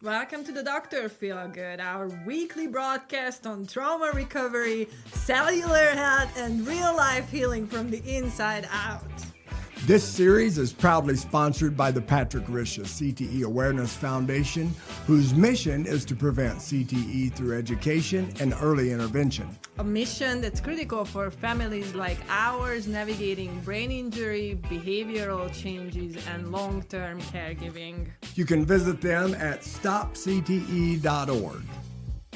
Welcome to the Dr. PhilGood, our weekly broadcast on trauma recovery, cellular health, and real-life healing from the inside out. This series is proudly sponsored by the Patrick Risha CTE Awareness Foundation, whose mission is to prevent CTE through education and early intervention. A mission that's critical for families like ours navigating brain injury, behavioral changes, and long-term caregiving. You can visit them at stopcte.org.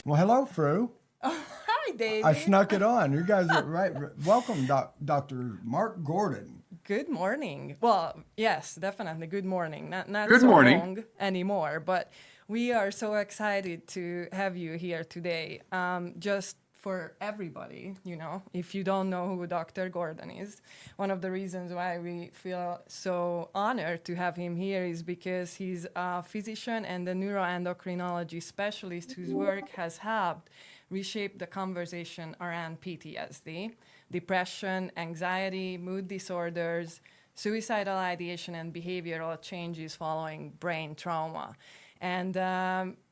Well, hello, Fru. Hi, David. I snuck it on. You guys are right. Welcome, Dr. Mark Gordon. Good morning. Well, yes, definitely. Good morning. Not Good so morning. long anymore, but we are so excited to have you here today. Just for everybody, if you don't know who Dr. Gordon is, one of the reasons why we feel so honored to have him here is because he's a physician and a neuroendocrinology specialist whose work has helped reshape the conversation around PTSD, depression, anxiety, mood disorders, suicidal ideation, and behavioral changes following brain trauma. And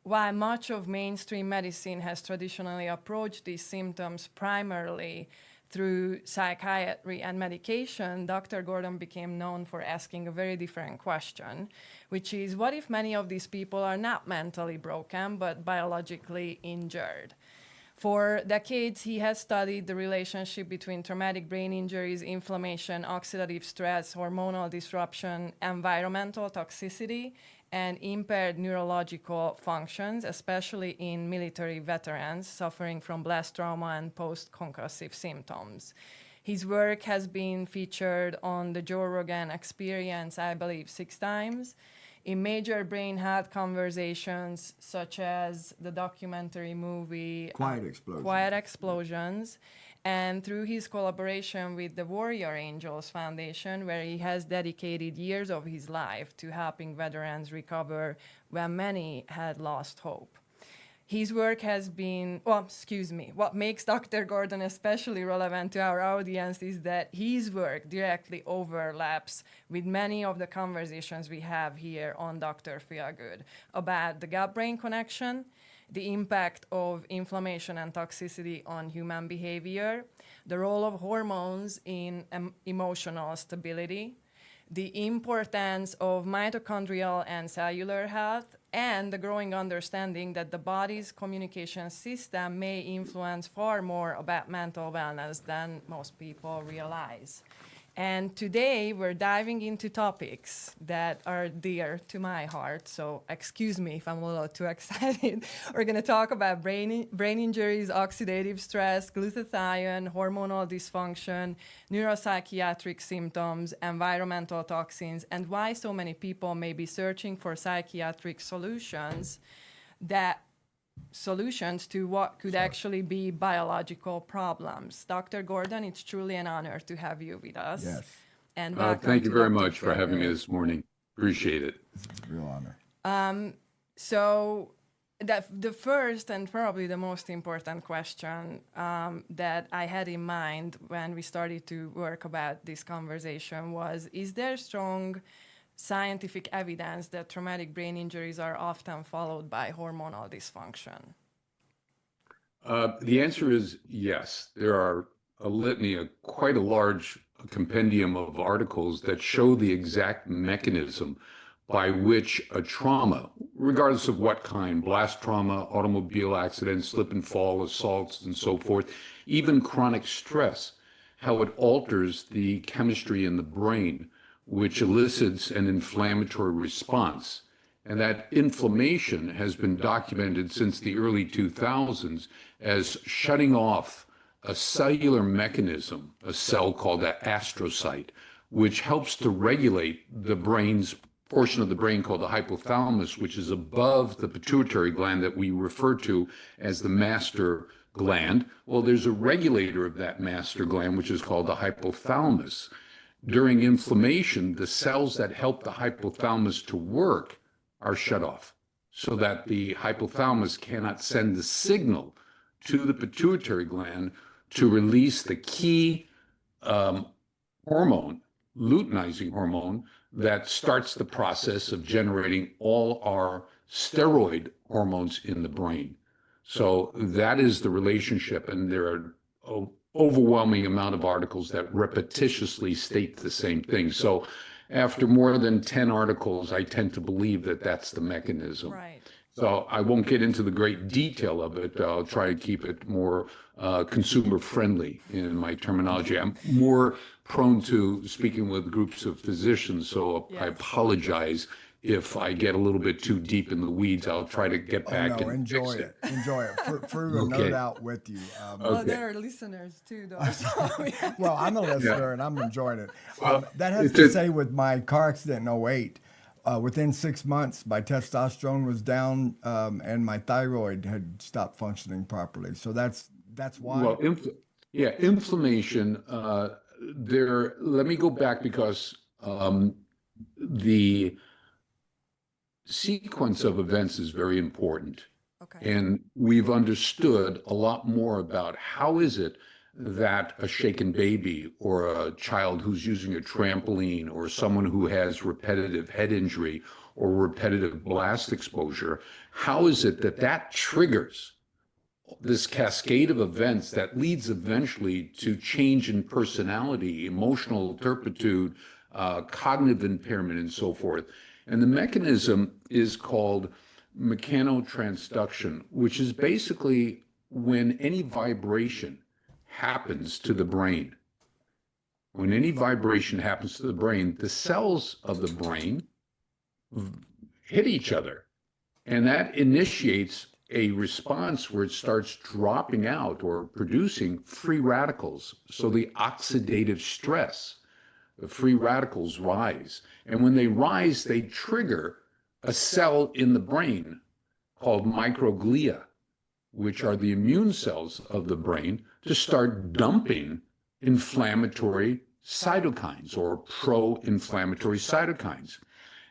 while much of mainstream medicine has traditionally approached these symptoms primarily through psychiatry and medication, Dr. Gordon became known for asking a very different question, which is, what if many of these people are not mentally broken, but biologically injured? For decades, he has studied the relationship between traumatic brain injuries, inflammation, oxidative stress, hormonal disruption, environmental toxicity, and impaired neurological functions, especially in military veterans suffering from blast trauma and post-concussive symptoms. His work has been featured on the Joe Rogan Experience, I believe, 6 times, in major brain health conversations, such as the documentary movie Quiet Explosions, and through his collaboration with the Warrior Angels Foundation, where he has dedicated years of his life to helping veterans recover when many had lost hope. His work has been, what makes Dr. Gordon especially relevant to our audience is that his work directly overlaps with many of the conversations we have here on Dr. PhilGood about the gut-brain connection, the impact of inflammation and toxicity on human behavior, the role of hormones in emotional stability, the importance of mitochondrial and cellular health, and the growing understanding that the body's communication system may influence far more about mental wellness than most people realize. And today we're diving into topics that are dear to my heart, so excuse me if I'm a little too excited. We're going to talk about brain injuries, oxidative stress, glutathione, hormonal dysfunction, neuropsychiatric symptoms, environmental toxins, and why so many people may be searching for psychiatric solutions to what could actually be biological problems. Dr. Gordon, it's truly an honor to have you with us. Yes. And thank you very Dr. much for having me this morning. Appreciate it. It's a real honor. So the first and probably the most important question that I had in mind when we started to work about this conversation was, is there strong scientific evidence that traumatic brain injuries are often followed by hormonal dysfunction? The answer is yes. There are a litany, quite a large compendium of articles that show the exact mechanism by which a trauma, regardless of what kind, blast trauma, automobile accidents, slip and fall, assaults, and so forth, even chronic stress, how it alters the chemistry in the brain, which elicits an inflammatory response. And that inflammation has been documented since the early 2000s as shutting off a cellular mechanism, a cell called the astrocyte, which helps to regulate the brain's portion of the brain called the hypothalamus, which is above the pituitary gland that we refer to as the master gland. Well, there's a regulator of that master gland, which is called the hypothalamus. During inflammation, the cells that help the hypothalamus to work are shut off so that the hypothalamus cannot send the signal to the pituitary gland to release the key hormone, luteinizing hormone, that starts the process of generating all our steroid hormones in the brain. So that is the relationship, and there are an overwhelming amount of articles that repetitiously state the same thing. So after more than 10 articles, I tend to believe that that's the mechanism. Right. So I won't get into the great detail of it. I'll try to keep it more consumer friendly in my terminology. I'm more prone to speaking with groups of physicians, so I Yes. apologize if I get a little bit too deep in the weeds. I'll try to get back Oh, no, and enjoy fix it. Enjoy it. For a Okay. nerd out with you. Well, Okay. there are listeners too, though. So we have Well, I'm a listener Yeah. and I'm enjoying it. Well, That has it's to a- say with my car accident in '08, within 6 months, my testosterone was down and my thyroid had stopped functioning properly. So that's why. Well, inflammation. Let me go back because the sequence of events is very important. okay. And we've understood a lot more about how is it that a shaken baby or a child who's using a trampoline or someone who has repetitive head injury or repetitive blast exposure, how is it that that triggers this cascade of events that leads eventually to change in personality, emotional turpitude, cognitive impairment, and so forth. And the mechanism is called mechanotransduction, which is basically when any vibration happens to the brain. When any vibration happens to the brain, the cells of the brain hit each other. And that initiates a response where it starts dropping out or producing free radicals. So the oxidative stress, the free radicals rise. And when they rise, they trigger a cell in the brain called microglia, which are the immune cells of the brain, to start dumping inflammatory cytokines or pro-inflammatory cytokines.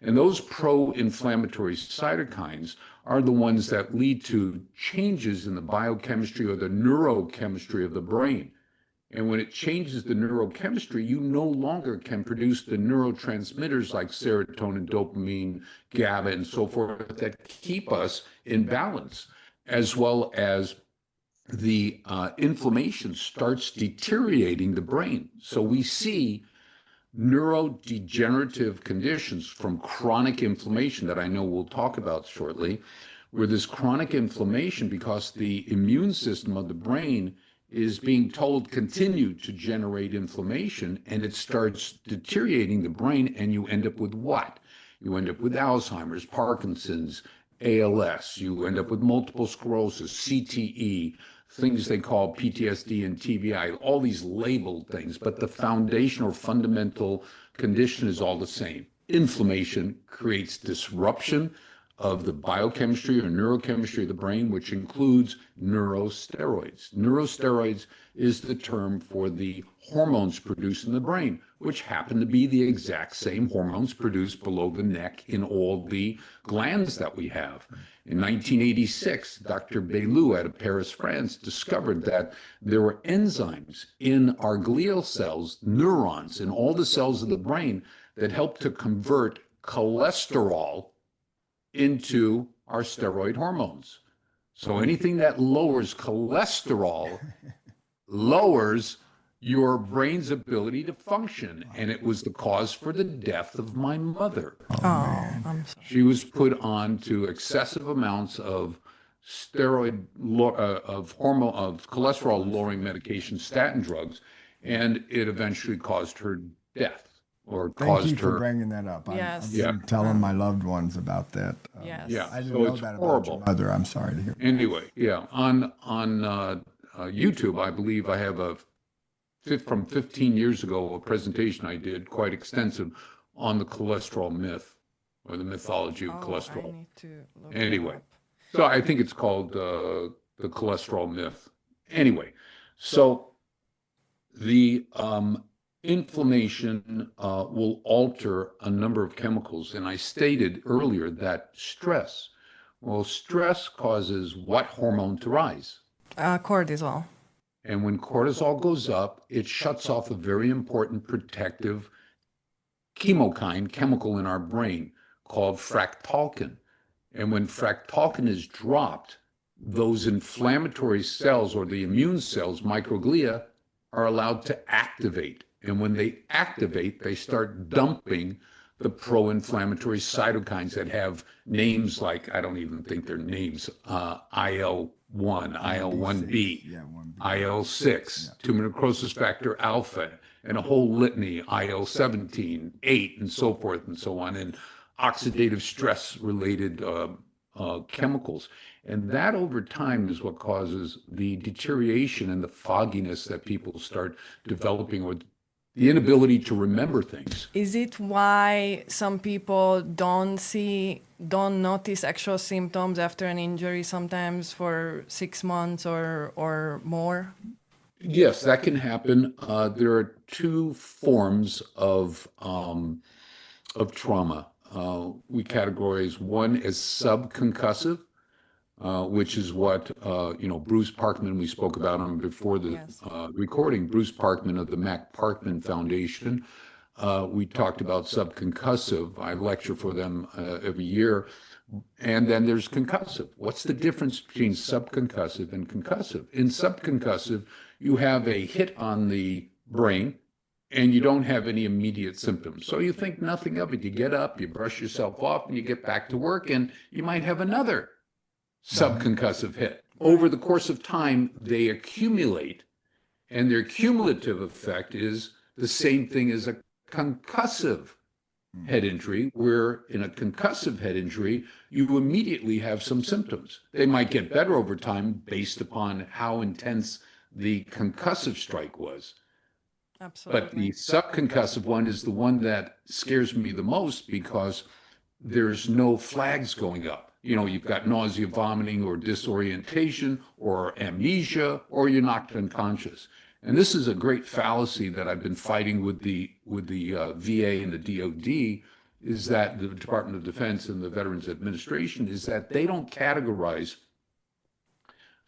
And those pro-inflammatory cytokines are the ones that lead to changes in the biochemistry or the neurochemistry of the brain. And when it changes the neurochemistry, you no longer can produce the neurotransmitters like serotonin, dopamine, GABA, and so forth that keep us in balance, as well as the inflammation starts deteriorating the brain. So we see neurodegenerative conditions from chronic inflammation that I know we'll talk about shortly, where this chronic inflammation, because the immune system of the brain is being told continue to generate inflammation, and it starts deteriorating the brain, and you end up with what? You end up with Alzheimer's, Parkinson's, ALS. You end up with multiple sclerosis, CTE, things they call PTSD and TBI, all these labeled things, but the foundation or fundamental condition is all the same. Inflammation creates disruption of the biochemistry or neurochemistry of the brain, which includes neurosteroids. Neurosteroids is the term for the hormones produced in the brain, which happen to be the exact same hormones produced below the neck in all the glands that we have. In 1986, Dr. Bailou out of Paris, France, discovered that there were enzymes in our glial cells, neurons, in all the cells of the brain that help to convert cholesterol into our steroid hormones. So anything that lowers cholesterol lowers your brain's ability to function. And it was the cause for the death of my mother. Oh, I'm sorry. She was put on to excessive amounts of steroid, of cholesterol lowering medication, statin drugs, and it eventually caused her death. Or Thank caused you for her. bringing that up. Yes. I've been telling my loved ones about that. Yes. Yeah, I didn't so know it's that horrible. about your mother. I'm sorry to hear. Anyway, yeah, on YouTube, I believe I have from 15 years ago, a presentation I did, quite extensive, on the cholesterol myth, or the mythology of I cholesterol. need to look Anyway, it up. so I think it's called the cholesterol myth. Anyway, so the inflammation will alter a number of chemicals, and I stated earlier that stress causes what hormone to rise? Cortisol. And when cortisol goes up, it shuts off a very important protective chemokine chemical in our brain called fractalkine. And when fractalkine is dropped, those inflammatory cells or the immune cells, microglia, are allowed to activate. And when they activate, they start dumping the pro-inflammatory cytokines that have names like, I don't even think they're names, IL-1, IL-1B, Yeah, 1B. IL-6, tumor necrosis factor alpha, and a whole litany, IL-17, 8, and so forth and so on, and oxidative stress-related chemicals. And that over time is what causes the deterioration and the fogginess that people start developing, or the inability to remember things. Is it why some people don't notice actual symptoms after an injury sometimes for 6 months or more? Yes, that can happen. There are two forms of trauma. We categorize one as subconcussive, which is what Bruce Parkman, we spoke about him before the recording. Bruce Parkman of the Mac Parkman Foundation. We talked about subconcussive. I lecture for them every year. And then there's concussive. What's the difference between subconcussive and concussive? In subconcussive, you have a hit on the brain and you don't have any immediate symptoms. So you think nothing of it. You get up, you brush yourself off, and you get back to work, and you might have another subconcussive hit. Over the course of time, they accumulate, and their cumulative effect is the same thing as a concussive head injury, where in a concussive head injury, you immediately have some symptoms. They might get better over time based upon how intense the concussive strike was. Absolutely. But the subconcussive one is the one that scares me the most because there's no flags going up. You've got nausea, vomiting, or disorientation, or amnesia, or you're knocked unconscious. And this is a great fallacy that I've been fighting with the VA and the DoD, is that the Department of Defense and the Veterans Administration, is that they don't categorize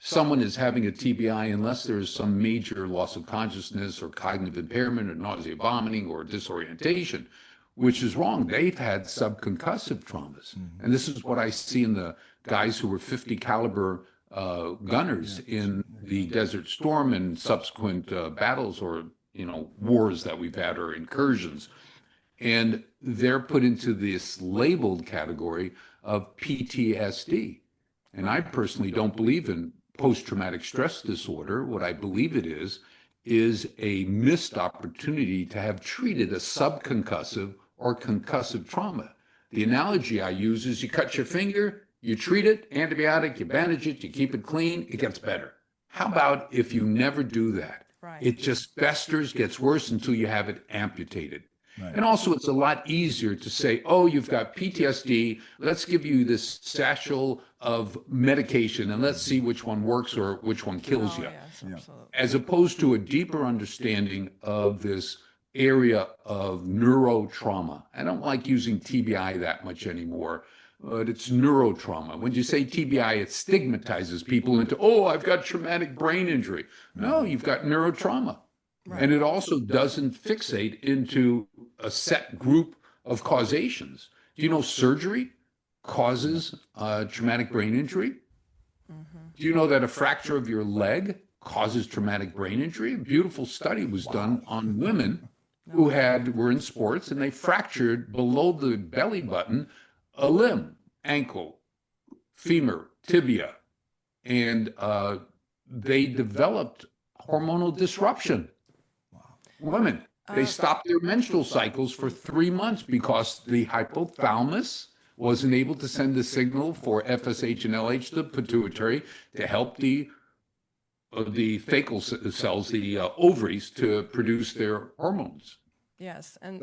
someone as having a TBI unless there is some major loss of consciousness or cognitive impairment or nausea, vomiting, or disorientation, which is wrong. They've had subconcussive traumas. And this is what I see in the guys who were 50 caliber gunners in the Desert Storm and subsequent battles or, wars that we've had, or incursions. And they're put into this labeled category of PTSD. And I personally don't believe in post-traumatic stress disorder. What I believe it is a missed opportunity to have treated a subconcussive or concussive trauma. The analogy I use is you cut your finger, you treat it, antibiotic, you bandage it, you keep it clean, it gets better. How about if you never do that? Right. It just festers, gets worse until you have it amputated. Right. And also, it's a lot easier to say, oh, you've got PTSD, let's give you this satchel of medication and let's see which one works or which one kills you. Yes, absolutely. As opposed to a deeper understanding of this area of neurotrauma. I don't like using TBI that much anymore, but it's neurotrauma. When you say TBI, it stigmatizes people into, oh, I've got traumatic brain injury. No, you've got neurotrauma. Right. And it also doesn't fixate into a set group of causations. Do you know surgery causes traumatic brain injury? Do you know that a fracture of your leg causes traumatic brain injury? A beautiful study was done on women who were in sports, and they fractured below the belly button a limb, ankle, femur, tibia, and they developed hormonal disruption. Women, they stopped their menstrual cycles for 3 months because the hypothalamus wasn't able to send a signal for FSH and LH to the pituitary to help the fecal cells, the ovaries, to produce their hormones. Yes, and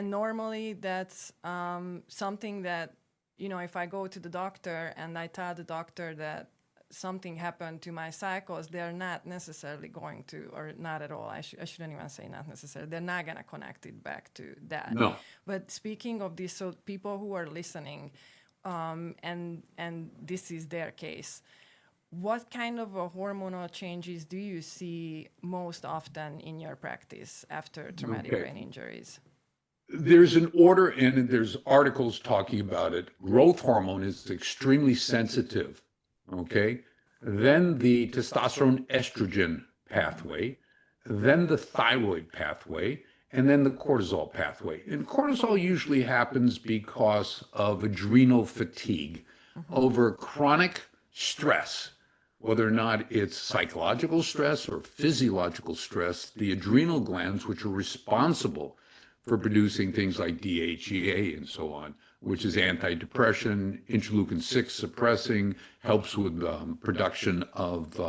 normally that's something that, if I go to the doctor and I tell the doctor that something happened to my cycles, they're not necessarily going to, or not at all, I shouldn't even say not necessarily, they're not going to connect it back to that. No. But speaking of this, so people who are listening, and this is their case, what kind of hormonal changes do you see most often in your practice after traumatic brain injuries? There's an order, and there's articles talking about it. Growth hormone is extremely sensitive, okay? Then the testosterone estrogen pathway, then the thyroid pathway, and then the cortisol pathway. And cortisol usually happens because of adrenal fatigue over chronic stress, whether or not it's psychological stress or physiological stress. The adrenal glands, which are responsible for producing things like DHEA and so on, which is antidepressant, interleukin 6 suppressing, helps with production of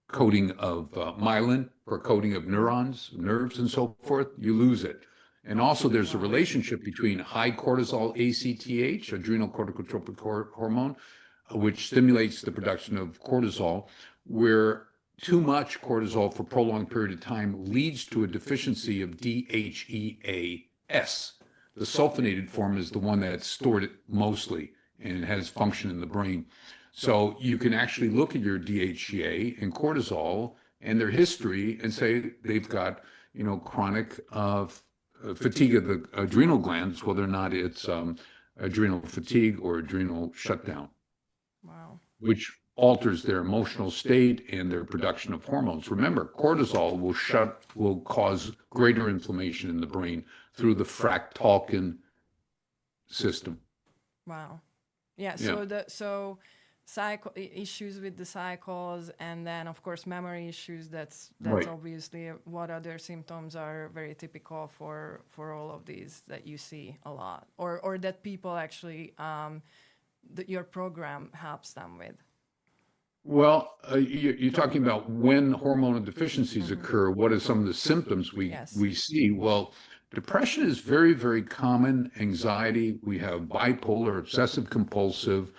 coating of myelin or coating of neurons, nerves, and so forth. You lose it. And also, there's a relationship between high cortisol ACTH, adrenal corticotropic hormone, which stimulates the production of cortisol, where too much cortisol for a prolonged period of time leads to a deficiency of DHEAS. The sulfonated form is the one that's stored mostly and has function in the brain. So you can actually look at your DHEA and cortisol and their history and say they've got, chronic fatigue of the adrenal glands, whether or not it's adrenal fatigue or adrenal shutdown. Wow. Which alters their emotional state and their production of hormones. Remember, cortisol will cause greater inflammation in the brain through the fractalkine system. Wow. Yeah. So issues with the cycles, and then of course memory issues. That's Right. obviously what other symptoms are very typical for all of these that you see a lot, or that people actually that your program helps them with. Well, you're talking about when hormonal deficiencies occur. What are some of the symptoms Yes. we see? Well, depression is very, very common. Anxiety. We have bipolar, obsessive compulsive.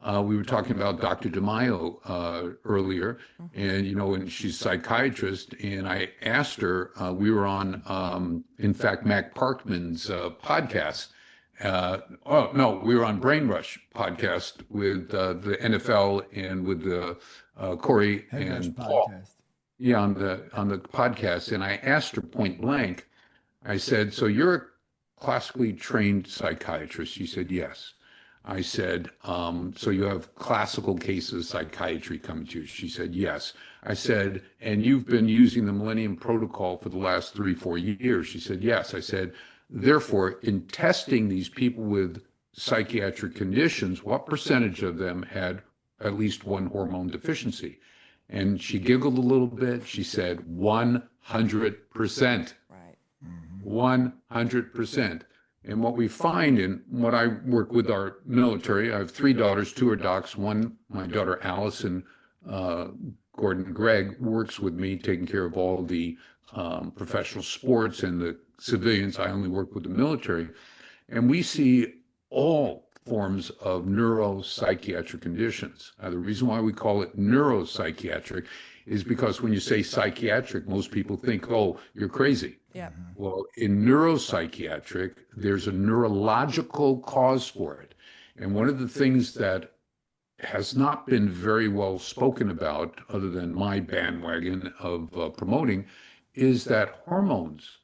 We were talking about Dr. DeMaio earlier, and and she's a psychiatrist. And I asked her. We were on, in fact, Mac Parkman's podcast. We were on Brain Rush podcast with the NFL and with the Corey and Paul. Podcast. Yeah, on the podcast, and I asked her point blank. I said, "So you're a classically trained psychiatrist?" She said, "Yes." I said, "So you have classical cases of psychiatry coming to you?" She said, "Yes." I said, "And you've been using the Millennium Protocol for the last 3-4 years?" She said, "Yes." I said, "Therefore, in testing these people with psychiatric conditions, what percentage of them had at least one hormone deficiency?" And she giggled a little bit. She said, 100%. Right. 100%. And what we find, and what I work with our military, I have 3 daughters, 2 are docs. One, my daughter Allison Gordon Gregg, works with me taking care of all the professional sports and the civilians. I only work with the military. And we see all forms of neuropsychiatric conditions. The reason why we call it neuropsychiatric is because when you say psychiatric, most people think, oh, you're crazy. Yeah. Well, in neuropsychiatric, there's a neurological cause for it. And one of the things that has not been very well spoken about, other than my bandwagon of promoting, is that hormones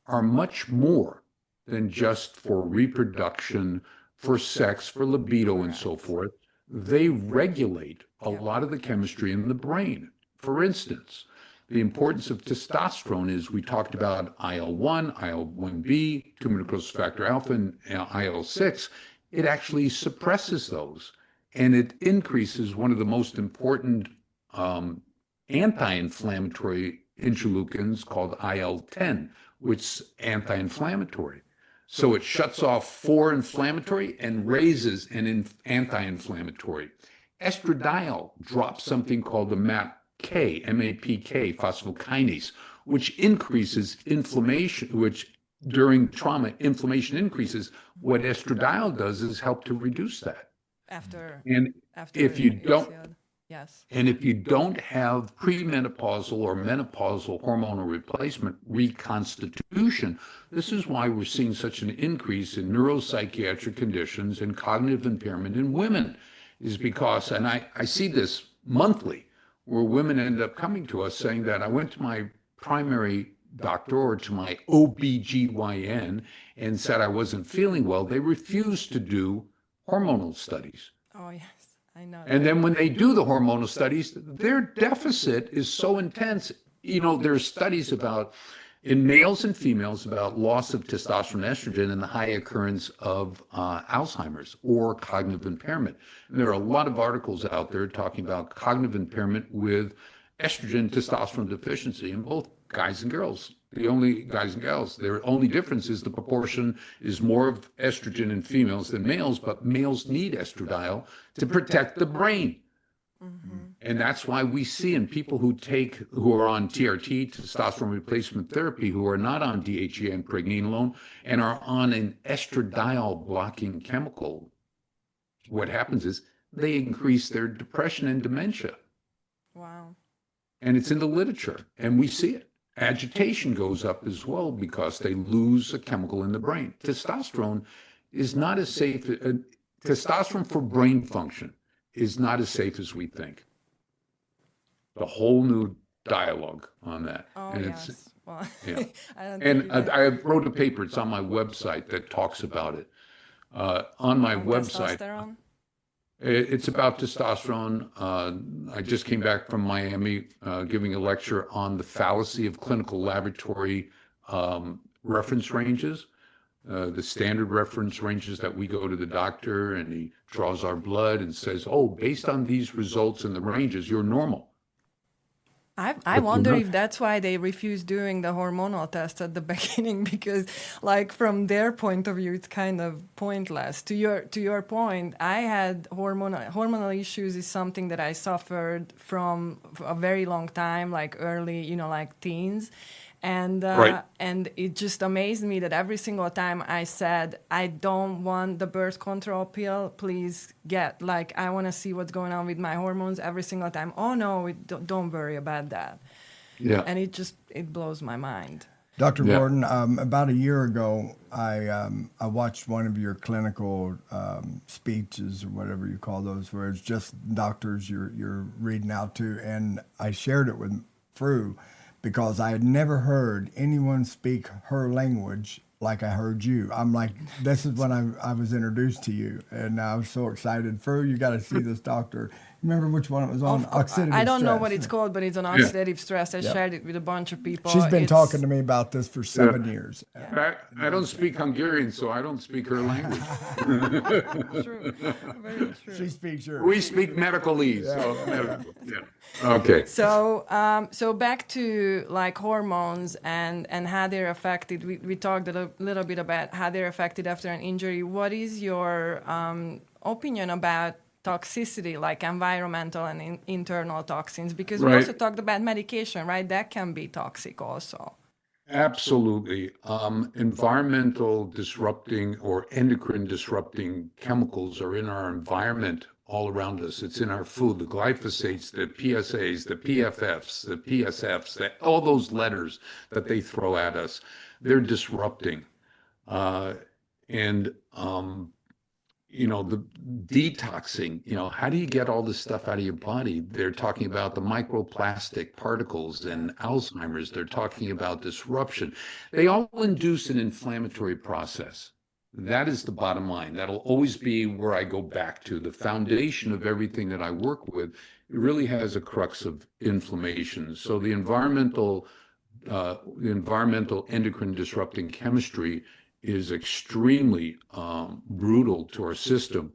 are much more than just for reproduction, for sex, for libido, and so forth. They regulate a lot of the chemistry in the brain. For instance, the importance of testosterone is we talked about IL-1, IL-1B, tumor necrosis factor alpha, and IL-6. It actually suppresses those, and it increases one of the most important anti-inflammatory interleukins called IL-10, which is anti-inflammatory. So it shuts off 4 inflammatory and raises an anti-inflammatory. Estradiol drops something called the MAPK, phosphokinase, which increases inflammation, which during trauma, inflammation increases. What estradiol does is help to reduce that. After if you don't, yes. And if you don't have premenopausal or menopausal hormonal replacement reconstitution, this is why we're seeing such an increase in neuropsychiatric conditions and cognitive impairment in women, is because, and I see this monthly, where women end up coming to us saying that I went to my primary doctor or to my OBGYN and said I wasn't feeling well, they refused to do hormonal studies. Oh, yes, I know And that. then when they do the hormonal studies, their deficit is so intense. There's studies about in males and females about loss of testosterone, estrogen, and the high occurrence of Alzheimer's or cognitive impairment. And there are a lot of articles out there talking about cognitive impairment with estrogen testosterone deficiency in both guys and girls. The only guys and gals, their only difference is the proportion is more of estrogen in females than males, but males need estradiol to protect the brain. And that's why we see in people who are on TRT, testosterone replacement therapy, who are not on DHEA and pregnenolone, and are on an estradiol blocking chemical, what happens is they increase their depression and dementia. Wow. And it's in the literature, and we see it. Agitation goes up as well because they lose a chemical in the brain. Testosterone is not as safe. Testosterone for brain function is not as safe as we think. A whole new dialogue on that. Oh, and yes. Well, yeah. I don't And think I wrote a paper, it's on my website, that talks about it. On my on website, testosterone. it's about testosterone. I just came back from Miami giving a lecture on the fallacy of clinical laboratory reference ranges, the standard reference ranges that we go to the doctor and he draws our blood and says, oh, based on these results and the ranges, you're normal. I wonder if that's why they refuse doing the hormonal test at the beginning, because like from their point of view, it's kind of pointless. To your point, I had hormonal issues is something that I suffered from a very long time, like early, like teens. And Right. and it just amazed me that every single time I said, I don't want the birth control pill, please I want to see what's going on with my hormones, every single time. Oh, no, don't worry about that. Yeah. And it blows my mind. Dr. Yeah. Gordon, about a year ago, I watched one of your clinical speeches or whatever you call those, where it's just doctors you're reading out to, and I shared it with Fru because I had never heard anyone speak her language like I heard you. I'm like, this is when I was introduced to you, and I was so excited. Fru, you got to see this doctor. Remember which one it was on? Oxidative I don't know stress. what it's called, but it's on oxidative stress. I shared it with a bunch of people. She's been talking to me about this for 7 years. I don't speak Hungarian, so I don't speak her language. True. Very true. She speaks yours. We speak medicalese. Okay. So back to like hormones and how they're affected. We talked a little bit about how they're affected after an injury. What is your opinion about toxicity, like environmental and internal toxins? Because we Right. also talked about medication, right? That can be toxic also. Absolutely. Environmental disrupting or endocrine disrupting chemicals are in our environment all around us. It's in our food, the glyphosates, the PSAs, the PFFs, the PSFs, all those letters that they throw at us. They're disrupting. The detoxing, how do you get all this stuff out of your body? They're talking about the microplastic particles and Alzheimer's. They're talking about disruption. They all induce an inflammatory process. That is the bottom line. That'll always be where I go back to. The foundation of everything that I work with really has a crux of inflammation. So the environmental endocrine disrupting chemistry is extremely brutal to our system.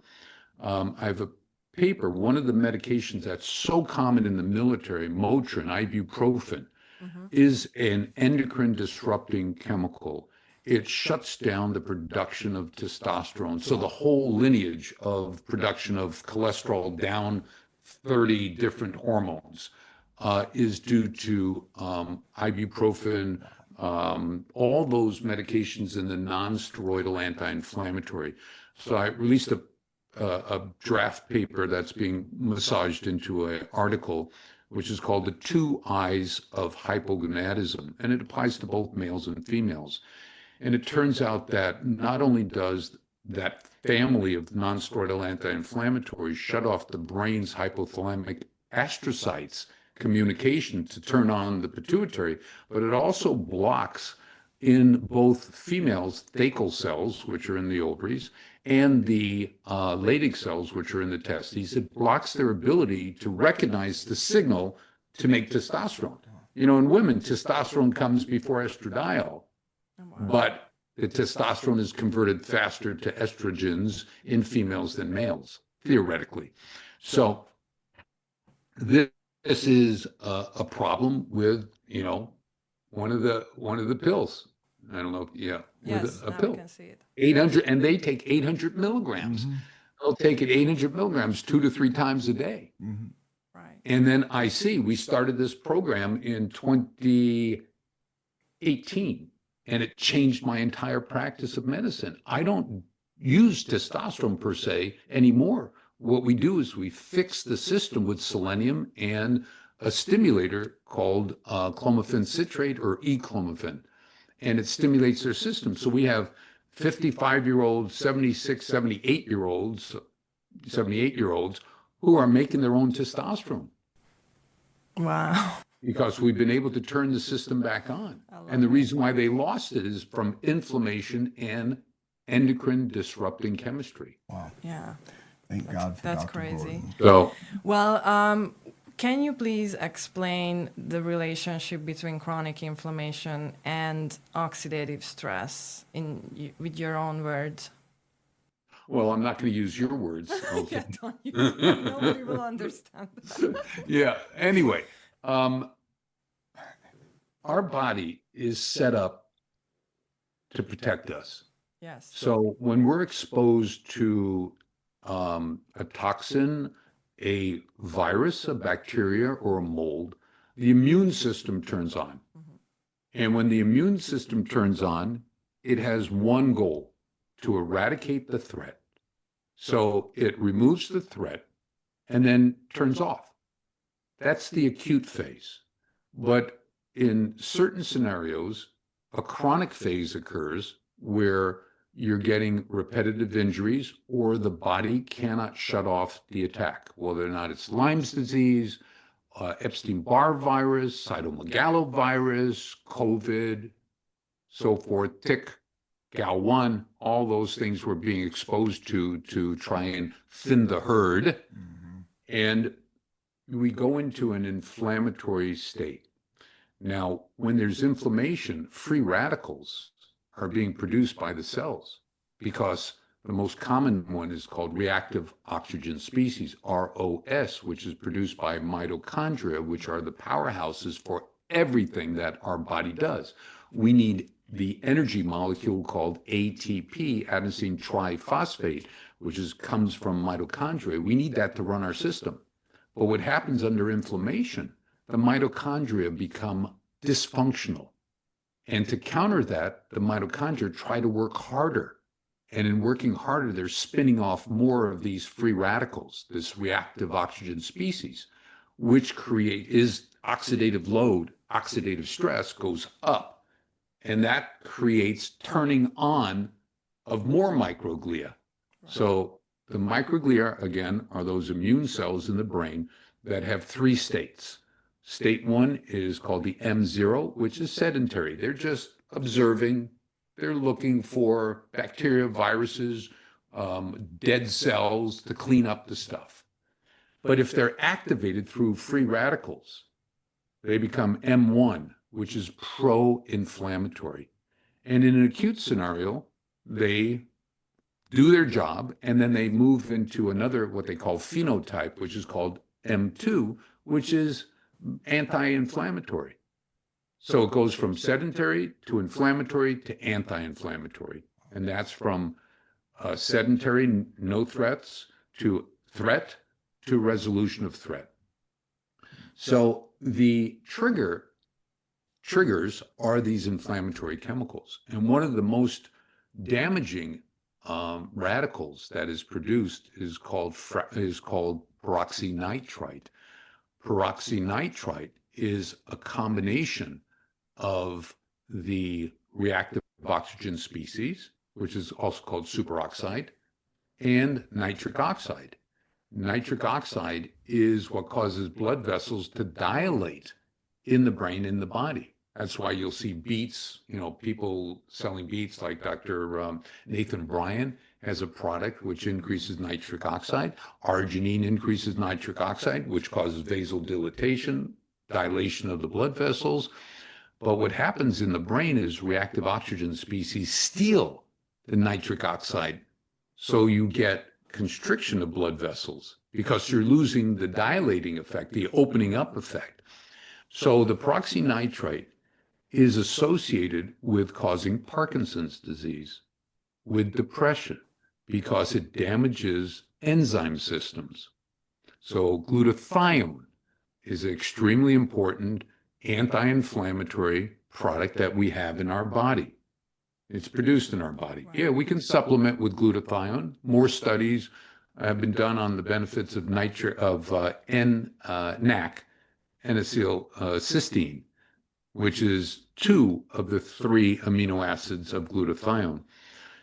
I have a paper, one of the medications that's so common in the military, Motrin, ibuprofen, is an endocrine disrupting chemical. It shuts down the production of testosterone. So the whole lineage of production of cholesterol down 30 different hormones is due to ibuprofen, all those medications in the non-steroidal anti-inflammatory. So I released a draft paper that's being massaged into an article, which is called The Two Eyes of Hypogonadism, and it applies to both males and females. And it turns out that not only does that family of non-steroidal anti-inflammatories shut off the brain's hypothalamic astrocytes communication to turn on the pituitary, but it also blocks in both females thecal cells, which are in the ovaries, and the Leydig cells, which are in the testes. It blocks their ability to recognize the signal to make testosterone. You know, in women, testosterone comes before estradiol, but the testosterone is converted faster to estrogens in females than males, theoretically. So this is a problem with, you know, one of the pills. I don't know. Yeah, Yes, with a now pill. we can see it. 800, and they take 800 milligrams. They'll take it 800 milligrams 2 to 3 times a day. Right. And then we started this program in 2018, and it changed my entire practice of medicine. I don't use testosterone per se anymore. What we do is we fix the system with selenium and a stimulator called clomiphene citrate, or e-clomiphene, and it stimulates their system. So we have 55-year-olds, 76, 78-year-olds, 78-year-olds who are making their own testosterone Wow. because we've been able to turn the system back on. And the reason why they lost it is from inflammation and endocrine disrupting chemistry. Wow. Yeah. Thank God for That's Dr. crazy. Gordon. So, Well, can you please explain the relationship between chronic inflammation and oxidative stress with your own words? well, I'm not going to use your words. Okay. Yeah, don't use it. Nobody will understand that. Yeah. Anyway, our body is set up to protect us. Yes. So when we're exposed to a toxin, a virus, a bacteria, or a mold, the immune system turns on. And when the immune system turns on, it has one goal: to eradicate the threat. So it removes the threat and then turns off. That's the acute phase. But in certain scenarios, a chronic phase occurs where you're getting repetitive injuries or the body cannot shut off the attack, whether or not it's Lyme's disease, Epstein-Barr virus, cytomegalovirus, COVID, so forth, tick, Gal-1, all those things we're being exposed to try and thin the herd. And we go into an inflammatory state. Now, when there's inflammation, free radicals are being produced by the cells, because the most common one is called reactive oxygen species, ROS, which is produced by mitochondria, which are the powerhouses for everything that our body does. We need the energy molecule called ATP, adenosine triphosphate, which comes from mitochondria. We need that to run our system. But what happens under inflammation, the mitochondria become dysfunctional. And to counter that, the mitochondria try to work harder. And in working harder, they're spinning off more of these free radicals, this reactive oxygen species, which is oxidative load, oxidative stress goes up. And that creates turning on of more microglia. So the microglia, again, are those immune cells in the brain that have 3 states. State 1 is called the M0, which is sedentary. They're just observing. They're looking for bacteria, viruses, dead cells to clean up the stuff. But if they're activated through free radicals, they become M1, which is pro-inflammatory. And in an acute scenario, they do their job, and then they move into another, what they call phenotype, which is called M2, which is anti-inflammatory. So it goes from sedentary to inflammatory to anti-inflammatory. And that's from sedentary, no threats, to threat, to resolution of threat. So the triggers are these inflammatory chemicals. And one of the most damaging radicals that is produced is called peroxynitrite. Peroxynitrite is a combination of the reactive oxygen species, which is also called superoxide, and nitric oxide. Nitric oxide is what causes blood vessels to dilate in the brain, in the body. That's why you'll see beets, people selling beets like Dr. Nathan Bryan has a product which increases nitric oxide. Arginine increases nitric oxide, which causes vasodilatation, dilation of the blood vessels. But what happens in the brain is reactive oxygen species steal the nitric oxide. So you get constriction of blood vessels because you're losing the dilating effect, the opening up effect. So the peroxynitrite is associated with causing Parkinson's disease, with depression, because it damages enzyme systems. So glutathione is an extremely important anti-inflammatory product that we have in our body. It's produced in our body. Right. Yeah, we can supplement with glutathione. More studies have been done on the benefits of NAC, N-acetylcysteine, which is 2 of the 3 amino acids of glutathione.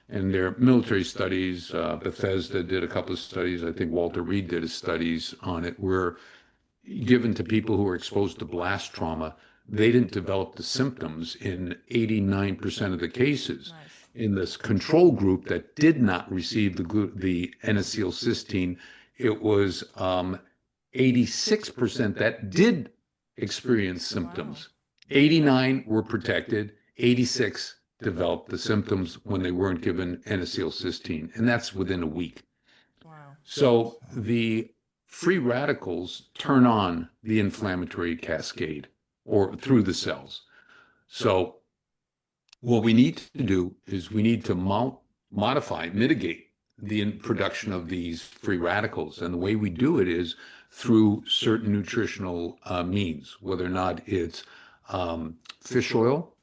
And there are military studies. Bethesda did a couple of studies. I think Walter Reed did studies on it, where given to people who were exposed to blast trauma, they didn't develop the symptoms in 89% of the cases. Nice. In this control group that did not receive the N-acetylcysteine, it was 86% that did experience symptoms. Wow. 89 were protected, 86 developed the symptoms when they weren't given N-acetylcysteine, and that's within a week. Wow. So the free radicals turn on the inflammatory cascade or through the cells. So what we need to do is we need to mitigate the production of these free radicals. And the way we do it is through certain nutritional means, whether or not it's fish oil,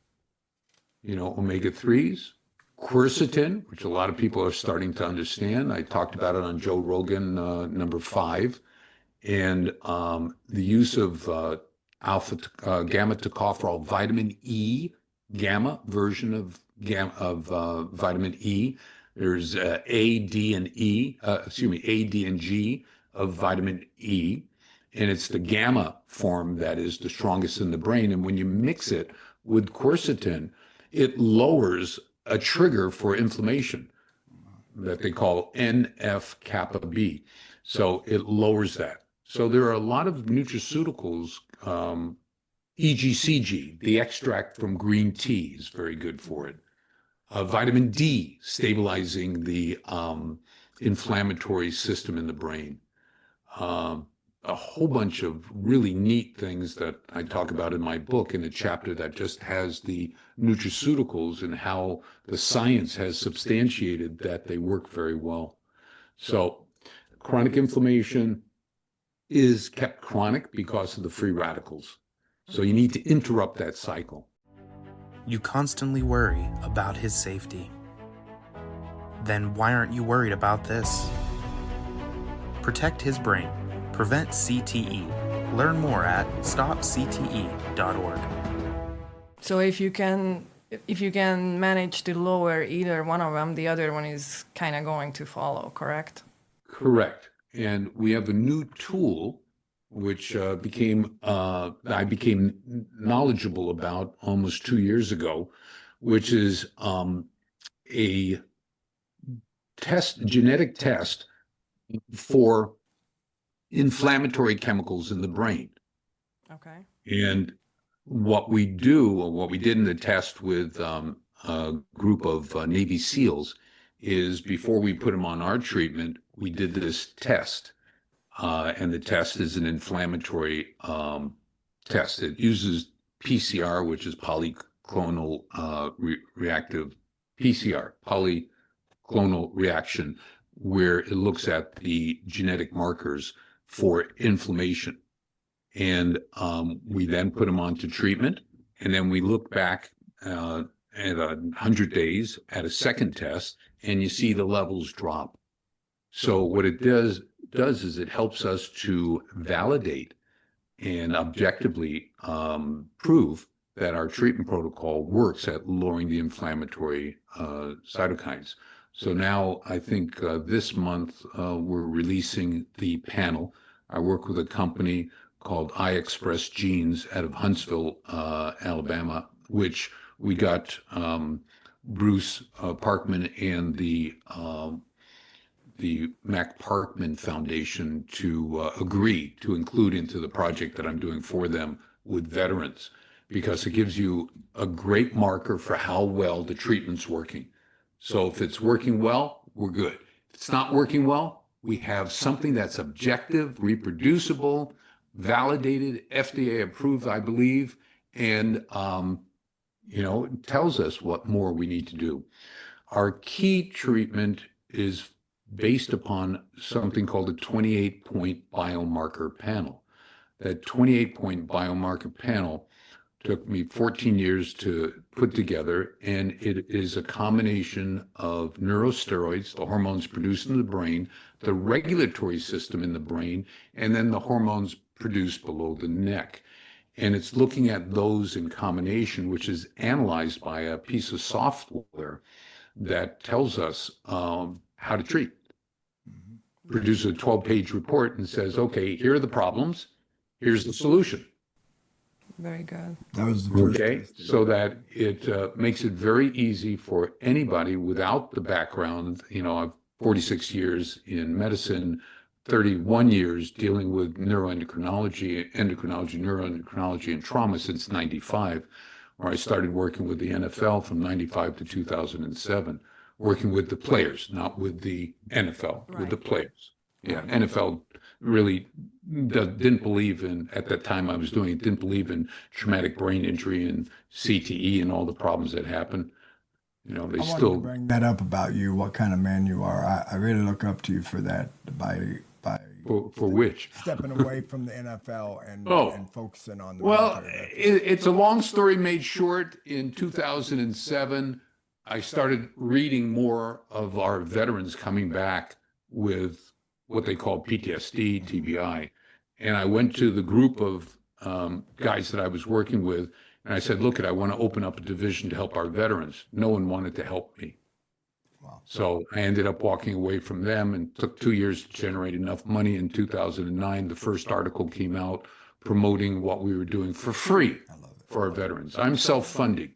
omega-3s, quercetin, which a lot of people are starting to understand. I talked about it on Joe Rogan, number 5, and the use of gamma tocopherol, vitamin E, gamma version of vitamin E. There's A, D, and G of vitamin E, and it's the gamma form that is the strongest in the brain. And when you mix it with quercetin, it lowers a trigger for inflammation that they call NF-kappa B. So it lowers that. So there are a lot of nutraceuticals, EGCG, the extract from green tea is very good for it. Vitamin D, stabilizing the inflammatory system in the brain. A whole bunch of really neat things that I talk about in my book, in a chapter that just has the nutraceuticals and how the science has substantiated that they work very well. So chronic inflammation is kept chronic because of the free radicals. So you need to interrupt that cycle. You constantly worry about his safety. Then why aren't you worried about this? Protect his brain. Prevent CTE. Learn more at stopcte.org. So if you can manage to lower either one of them, the other one is kind of going to follow, correct? Correct. And we have a new tool which I became knowledgeable about almost 2 years ago, which is a genetic test for inflammatory chemicals in the brain. Okay. And what we do, or what we did in the test with a group of Navy SEALs, is before we put them on our treatment, we did this test. And the test is an inflammatory test. It uses PCR, which is polyclonal reactive PCR, polyclonal reaction, where it looks at the genetic markers for inflammation. And we then put them onto treatment, and then we look back at 100 days at a second test, and you see the levels drop. So what it does is it helps us to validate and objectively prove that our treatment protocol works at lowering the inflammatory cytokines. So now I think this month we're releasing the panel. I work with a company called I Express Genes out of Huntsville, Alabama, which we got Bruce Parkman and the Mac Parkman Foundation to agree to include into the project that I'm doing for them with veterans, because it gives you a great marker for how well the treatment's working. So if it's working well, we're good. If it's not working well, we have something that's objective, reproducible, validated, FDA approved, I believe, and it tells us what more we need to do. Our key treatment is based upon something called a 28-point biomarker panel. That 28-point biomarker panel took me 14 years to put together, and it is a combination of neurosteroids, the hormones produced in the brain, the regulatory system in the brain, and then the hormones produced below the neck. And it's looking at those in combination, which is analyzed by a piece of software that tells us how to treat. Produces a 12-page report and says, okay, here are the problems, here's the solution. Very good. That was the first. Okay, so that it makes it very easy for anybody without the background. I've 46 years in medicine, 31 years dealing with neuroendocrinology, neuroendocrinology, and trauma since 95, where I started working with the NFL from 95 to 2007, working with the players, not with the NFL, with the players. Yeah, NFL really didn't believe in, at that time I was doing it, didn't believe in traumatic brain injury and CTE and all the problems that happen. They I wanted still to bring that up about you, what kind of man you are. I really look up to you for that, by for which stepping away from the NFL and focusing on the well, military. it's a long story made short. In 2007, I started reading more of our veterans coming back with what they call PTSD, TBI. And I went to the group of guys that I was working with, and I said, look, I want to open up a division to help our veterans. No one wanted to help me. Wow. So I ended up walking away from them, and took 2 years to generate enough money. In 2009, the first article came out promoting what we were doing for free for our veterans. I'm self-funding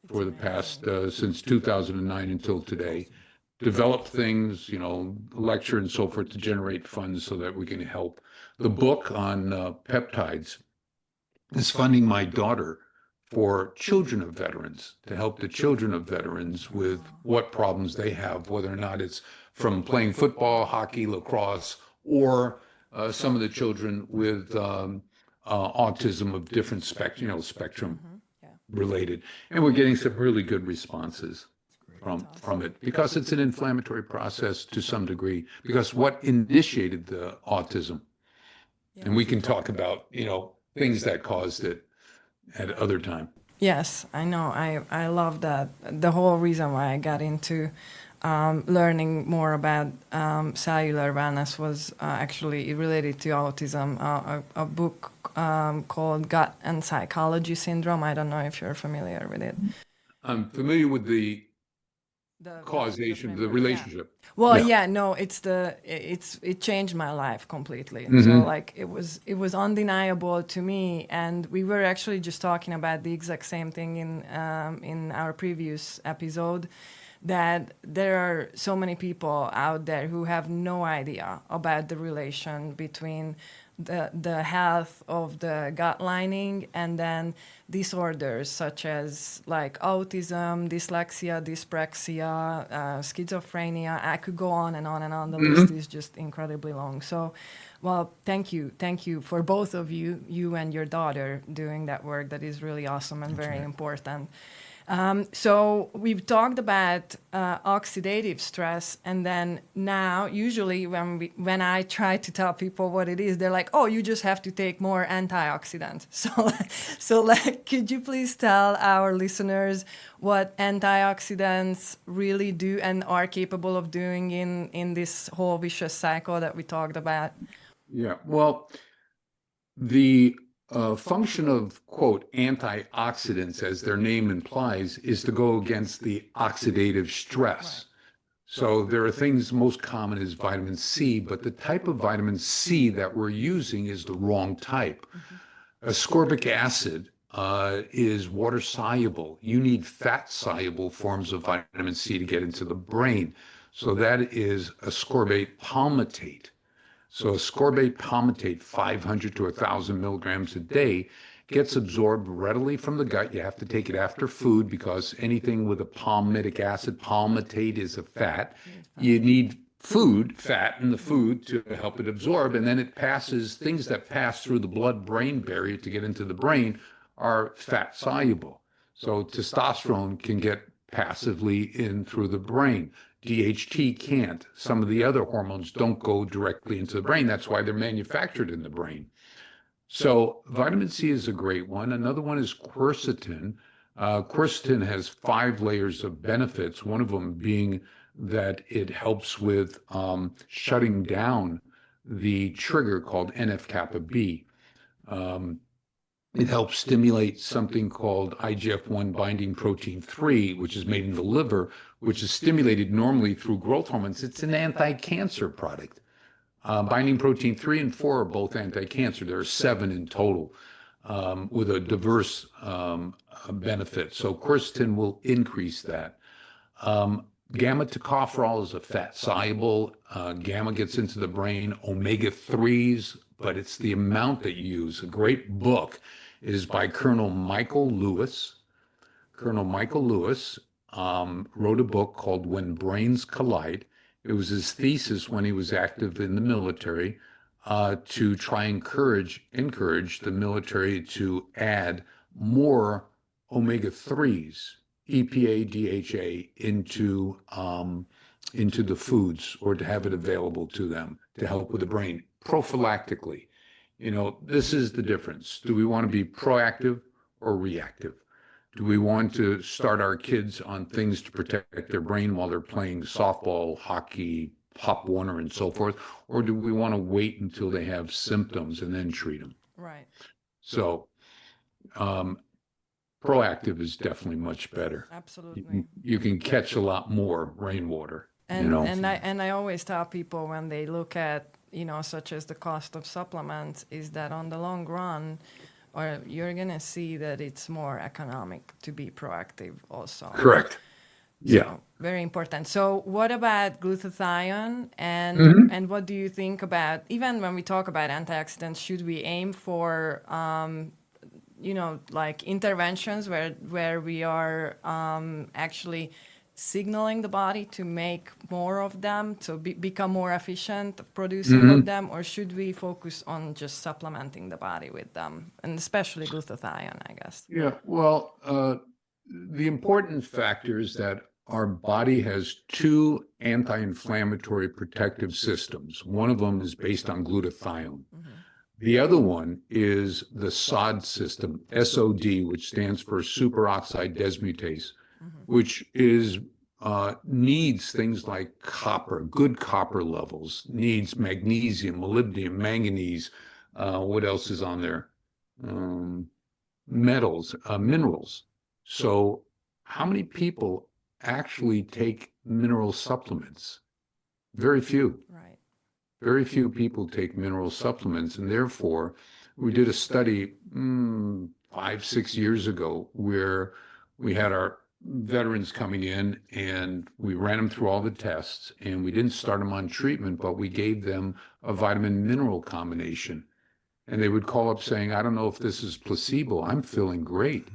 for the past, since 2009 until today. Develop things, lecture and so forth to generate funds so that we can help. The book on peptides is funding my daughter for children of veterans, to help the children of veterans with what problems they have, whether or not it's from playing football, hockey, lacrosse, or some of the children with autism of different spectrum related. And we're getting some really good responses from it, because it's an inflammatory process to some degree, because what initiated the autism, and we can talk about things that caused it at other time. Yes, I know. I love that. The whole reason why I got into learning more about cellular wellness was actually related to autism. A book called Gut and Psychology Syndrome. I don't know if you're familiar with it. I'm familiar with the causation, the relationship. Well, no, it changed my life completely. So like it was undeniable to me, and we were actually just talking about the exact same thing in our previous episode, that there are so many people out there who have no idea about the relation between the health of the gut lining and then disorders such as like autism, dyslexia, dyspraxia, schizophrenia. I could go on and on and on. The list is just incredibly long. So, well, thank you for both of you and your daughter doing that work. That is really awesome and very important. So we've talked about oxidative stress, and then now usually when I try to tell people what it is, they're like, "Oh, you just have to take more antioxidants." So could you please tell our listeners what antioxidants really do and are capable of doing in this whole vicious cycle that we talked about? Yeah, well, the function of, quote, antioxidants, as their name implies, is to go against the oxidative stress. So there are things most common is vitamin C, but the type of vitamin C that we're using is the wrong type. Ascorbic acid is water soluble. You need fat soluble forms of vitamin C to get into the brain. So that is ascorbate palmitate. So ascorbate palmitate, 500 to 1,000 milligrams a day, gets absorbed readily from the gut. You have to take it after food because anything with a palmitic acid, palmitate is a fat. You need food, fat in the food to help it absorb. And then it passes, things that pass through the blood-brain barrier to get into the brain are fat soluble. So testosterone can get passively in through the brain. DHT can't. Some of the other hormones don't go directly into the brain. That's why they're manufactured in the brain. So vitamin C is a great one. Another one is quercetin. Quercetin has 5 layers of benefits, one of them being that it helps with shutting down the trigger called NF-kappa B. It helps stimulate something called IGF-1 binding protein 3, which is made in the liver, which is stimulated normally through growth hormones. It's an anti-cancer product. Binding protein 3 and 4 are both anti-cancer. There are 7 in total with a diverse benefit. So quercetin will increase that. Gamma tocopherol is a fat soluble. Gamma gets into the brain. Omega-3s, but it's the amount that you use. A great book is by Colonel Michael Lewis. Colonel Michael Lewis wrote a book called When Brains Collide. It was his thesis when he was active in the military to try and encourage the military to add more omega-3s, EPA, DHA into the foods or to have it available to them to help with the brain prophylactically. You know, this is the difference. Do we want to be proactive or reactive? Do we want to start our kids on things to protect their brain while they're playing softball, hockey, Pop Warner, and so forth? Or do we want to wait until they have symptoms and then treat them? Right. So proactive is definitely much better. Absolutely. You can catch a lot more rainwater. And, you know? and I always tell people when they look at, such as the cost of supplements, is that on the long run, or you're going to see that it's more economic to be proactive also. Correct. Yeah. So, very important. So what about glutathione and what do you think about, even when we talk about antioxidants, should we aim for, like interventions where we are actually signaling the body to make more of them, to become more efficient producing of them, or should we focus on just supplementing the body with them, and especially glutathione, I guess? Yeah, well, the important factor is that our body has 2 anti-inflammatory protective systems. One of them is based on glutathione. The other one is the SOD system, SOD, which stands for superoxide dismutase, which is needs things like copper, good copper levels, needs magnesium, molybdenum, manganese. What else is on there? Metals, minerals. So how many people actually take mineral supplements? Very few. Right. Very few people take mineral supplements, and therefore we did a study 5-6 years ago where we had our veterans coming in and we ran them through all the tests, and we didn't start them on treatment, but we gave them a vitamin mineral combination. And they would call up saying, I don't know if this is placebo, I'm feeling great.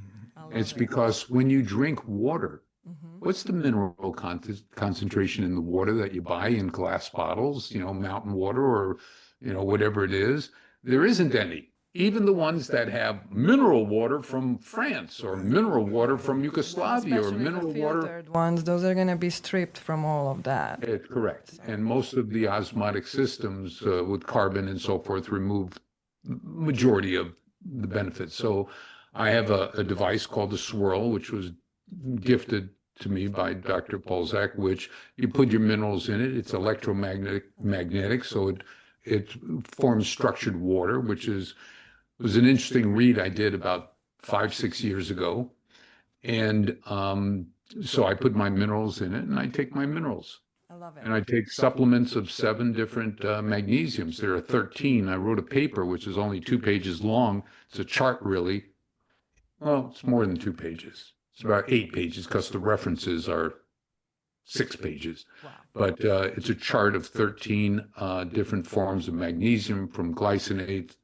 It's because when you drink water, what's the mineral concentration in the water that you buy in glass bottles, mountain water or, whatever it is? There isn't any. Even the ones that have mineral water from France or mineral water from Yugoslavia or mineral water. Filtered ones, those are going to be stripped from all of that. Correct. And most of the osmotic systems with carbon and so forth remove majority of the benefits. So I have a device called the Swirl, which was gifted to me by Dr. Polzak, which you put your minerals in it. It's electromagnetic, so it forms structured water, which was an interesting read I did about 5-6 years ago. And so I put my minerals in it and I take my minerals. I love it. And I take supplements of 7 different magnesiums. There are 13. I wrote a paper, which is only 2 pages long. It's a chart, really. Well, it's more than 2 pages. It's about 8 pages because the references are 6 pages. Wow. But it's a chart of 13 different forms of magnesium, from glycinate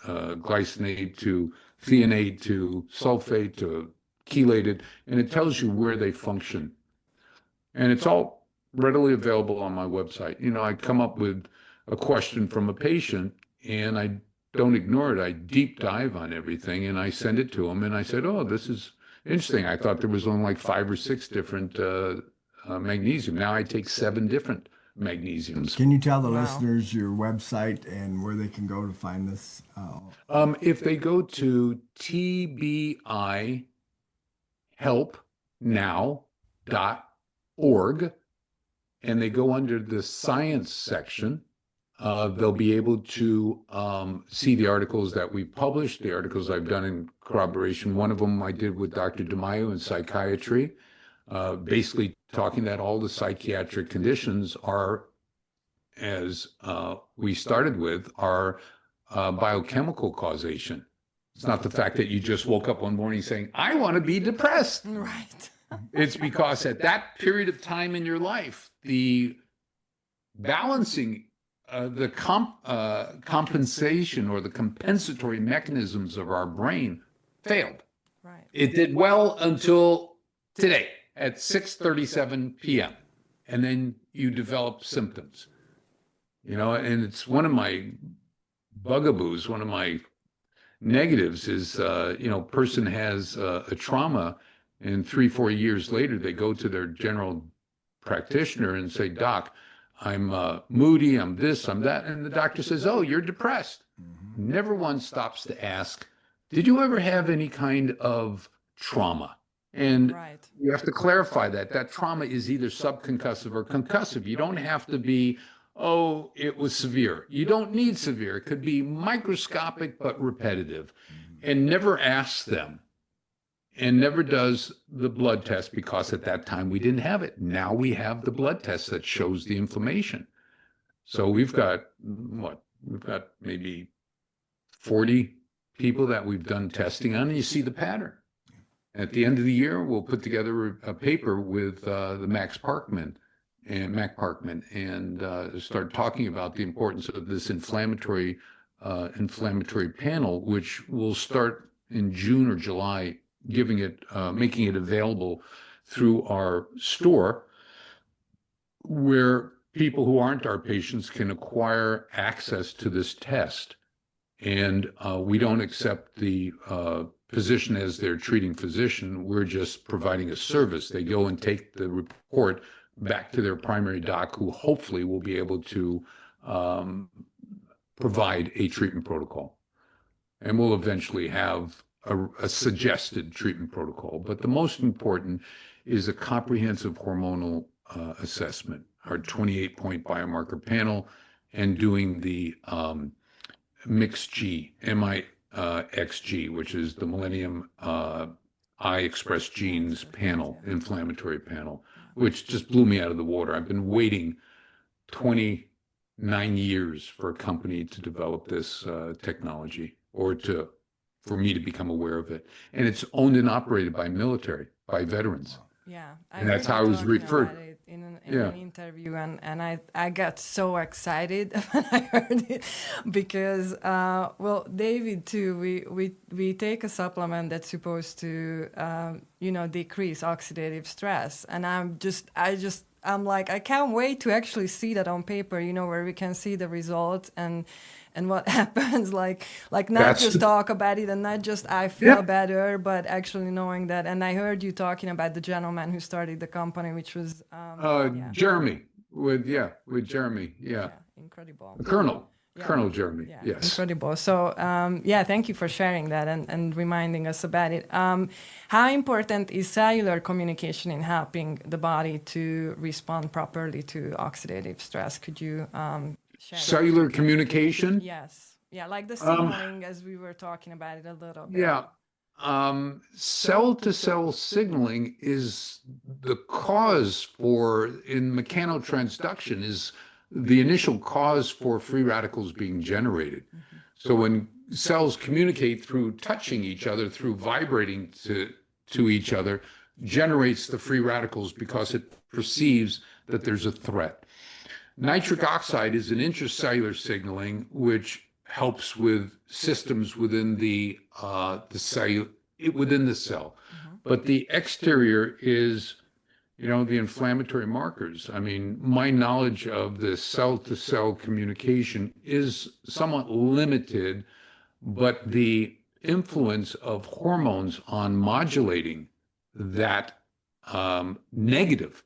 to threonate to sulfate to chelated, and it tells you where they function. And it's all readily available on my website. You know, I come up with a question from a patient, and I don't ignore it. I deep dive on everything, and I send it to them, and I said, oh, this is interesting. I thought there was only like 5 or 6 different magnesium. Now I take 7 different magnesiums. Can you tell the Wow. listeners your website and where they can go to find this? If they go to TBI helpnow.org and they go under the science section, they'll be able to see the articles that we've published, the articles I've done in corroboration. One of them I did with Dr. DeMaio in psychiatry, basically talking that all the psychiatric conditions are, as we started with, are biochemical causation. It's not the fact that you just woke up one morning saying, I want to be depressed. Right. It's because at that period of time in your life, the balancing, the compensation or the compensatory mechanisms of our brain failed. Right. It did well until today at 6:37 p.m. And then you develop symptoms. You know, and it's one of my bugaboos, one of my negatives is, person has a trauma, and 3-4 years later, they go to their general practitioner and say, Doc, I'm moody, I'm this, I'm that. And the doctor says, oh, you're depressed. Mm-hmm. Never once stops to ask, did you ever have any kind of trauma? And Right. you have to clarify that trauma is either subconcussive or concussive. You don't have to be, oh, it was severe. You don't need severe. It could be microscopic but repetitive. And never asks them, and never does the blood test, because at that time we didn't have it. Now we have the blood test that shows the inflammation. So we've got maybe 40 people that we've done testing on, and you see the pattern. At the end of the year, we'll put together a paper with the Mac Parkman and start talking about the importance of this inflammatory panel, which will start in June or July, making it available through our store, where people who aren't our patients can acquire access to this test. And we don't accept the physician as their treating physician. We're just providing a service. They go and take the report back to their primary doc, who hopefully will be able to provide a treatment protocol. And we'll eventually have a suggested treatment protocol. But the most important is a comprehensive hormonal assessment, our 28-point biomarker panel, and doing the MIXG, MIXG, which is the Millennium I Express Genes panel, inflammatory panel, which just blew me out of the water. I've been waiting 29 years for a company to develop this technology, or for me to become aware of it. And it's owned and operated by military, by veterans. Yeah. And that's how I was referred. In an interview, and I got so excited when I heard it, because David too, we take a supplement that's supposed to decrease oxidative stress, and I'm like, I can't wait to actually see that on paper, where we can see the results and what happens, like not just talk about it and not just I feel better, but actually knowing that. And I heard you talking about the gentleman who started the company, which was Jeremy, with Jeremy, incredible. Colonel Jeremy, yes. Incredible. So, thank you for sharing that and reminding us about it. How important is cellular communication in helping the body to respond properly to oxidative stress? Could you share cellular communication? Yes. Yeah, like the signaling, as we were talking about it a little bit. Yeah. cell-to-cell signaling is the cause for, in mechanotransduction, is the initial cause for free radicals being generated. So when cells communicate through touching each other, through vibrating to each other, generates the free radicals because it perceives that there's a threat. Nitric oxide is an intracellular signaling which helps with systems within the cell, within the cell. But the exterior is, the inflammatory markers. I mean, my knowledge of the cell-to-cell communication is somewhat limited, but the influence of hormones on modulating that negative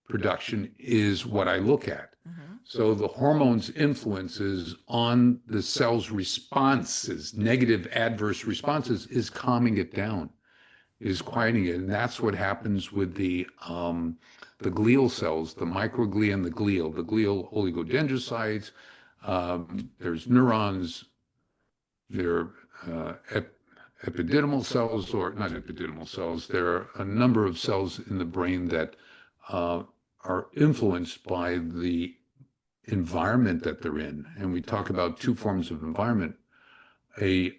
production is what I look at. So the hormones' influences on the cell's responses, negative adverse responses, is calming it down, is quieting it. And that's what happens with the glial cells, the microglia and the glial oligodendrocytes. There's neurons, there are epididymal cells, or not epididymal cells. There are a number of cells in the brain that are influenced by the environment that they're in. And we talk about two forms of environment, a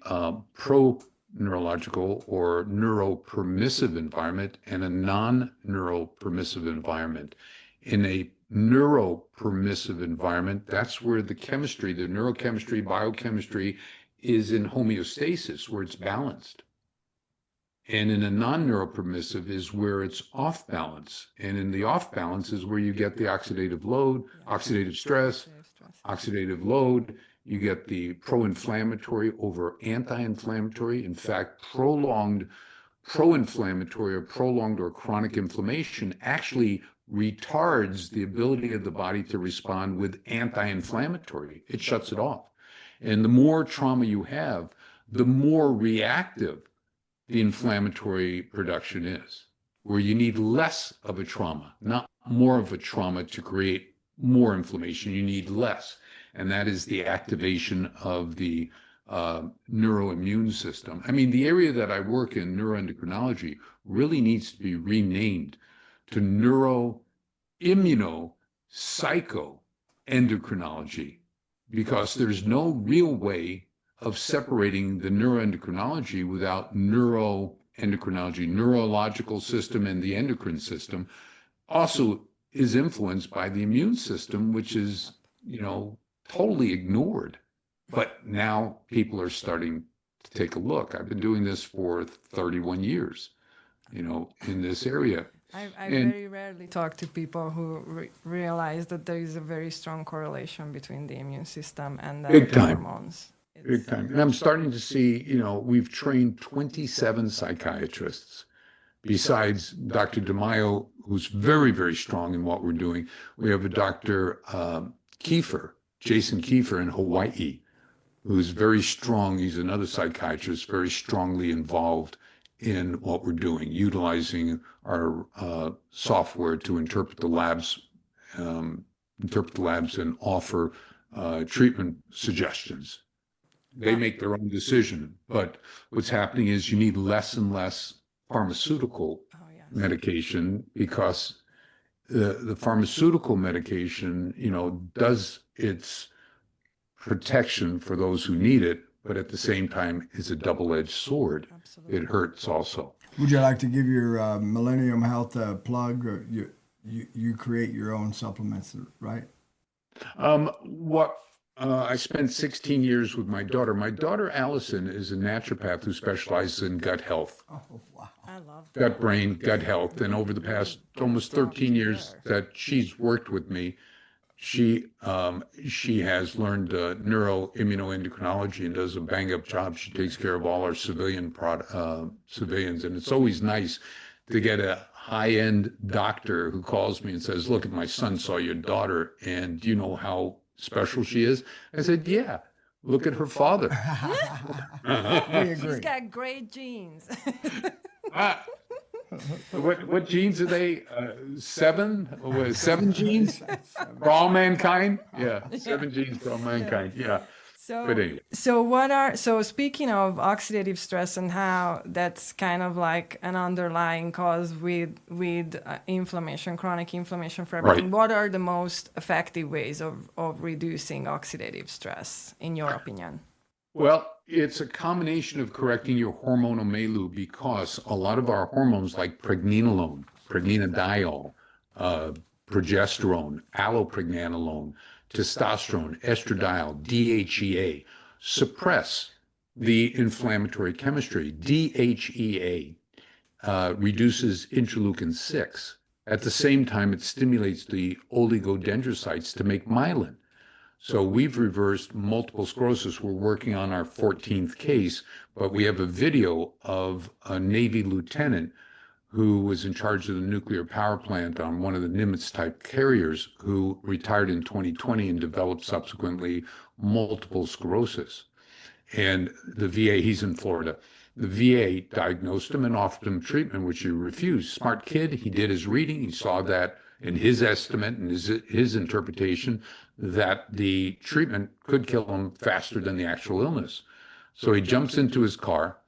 pro-neurological or neuropermissive environment and a non-neuropermissive environment. In a neuropermissive environment, that's where the chemistry, the neurochemistry, biochemistry is in homeostasis, where it's balanced. And in a non-neuropermissive is where it's off balance. And in the off balance is where you get the oxidative load, oxidative stress, oxidative load. You get the pro-inflammatory over anti-inflammatory. In fact, prolonged pro-inflammatory or prolonged or chronic inflammation actually retards the ability of the body to respond with anti-inflammatory. It shuts it off. And the more trauma you have, the more reactive the inflammatory production is, where you need less of a trauma, not more of a trauma to create more inflammation. You need less. And that is the activation of the neuroimmune system. I mean, the area that I work in, neuroendocrinology, really needs to be renamed to neuroimmunopsychoendocrinology, because there's no real way of separating the neuroendocrinology without neuroendocrinology. Neurological system and the endocrine system also is influenced by the immune system, which is, totally ignored. But now people are starting to take a look. I've been doing this for 31 years, in this area. I very rarely talk to people who realize that there is a very strong correlation between the immune system and the hormones. Big time. And I'm starting to see, we've trained 27 psychiatrists. Besides Dr. DeMaio, who's very, very strong in what we're doing, we have a Dr. Kiefer, Jason Kiefer in Hawaii, who's very strong. He's another psychiatrist, very strongly involved in what we're doing, utilizing our software to interpret the labs and offer treatment suggestions. They make their own decision, but what's happening is you need less and less pharmaceutical medication, because the pharmaceutical medication, does its protection for those who need it, but at the same time is a double-edged sword. Absolutely. It hurts also. Would you like to give your Millennium Health plug? Or you create your own supplements, right? I spent 16 years with my daughter. My daughter, Allison, is a naturopath who specializes in gut health. Oh, wow. I love that. Gut, brain, gut health. And over the past almost 13 years that she's worked with me, she has learned neuroimmunoendocrinology and does a bang-up job. She takes care of all our civilians. And it's always nice to get a high-end doctor who calls me and says, look, my son saw your daughter, and do you know how special she is? I said, yeah, look at her father. We agree. She's got great genes. What genes are they? Seven genes for all mankind? Yeah, 7 genes for all mankind. Yeah. So, But anyway, so speaking of oxidative stress and how that's kind of like an underlying cause with inflammation, chronic inflammation for right. everything, what are the most effective ways of reducing oxidative stress, in your opinion? Well, it's a combination of correcting your hormonal milieu because a lot of our hormones like pregnenolone, pregnanediol, uh, progesterone, allopregnanolone, testosterone, estradiol, DHEA suppress the inflammatory chemistry. DHEA reduces interleukin 6. At the same time, it stimulates the oligodendrocytes to make myelin. So we've reversed multiple sclerosis. We're working on our 14th case, but we have a video of a Navy lieutenant who was in charge of the nuclear power plant on one of the Nimitz-type carriers who retired in 2020 and developed subsequently multiple sclerosis. And the VA, he's in Florida, the VA diagnosed him and offered him treatment, which he refused. Smart kid, he did his reading. He saw that in his estimate and his interpretation that the treatment could kill him faster than the actual illness. So he jumps into his car,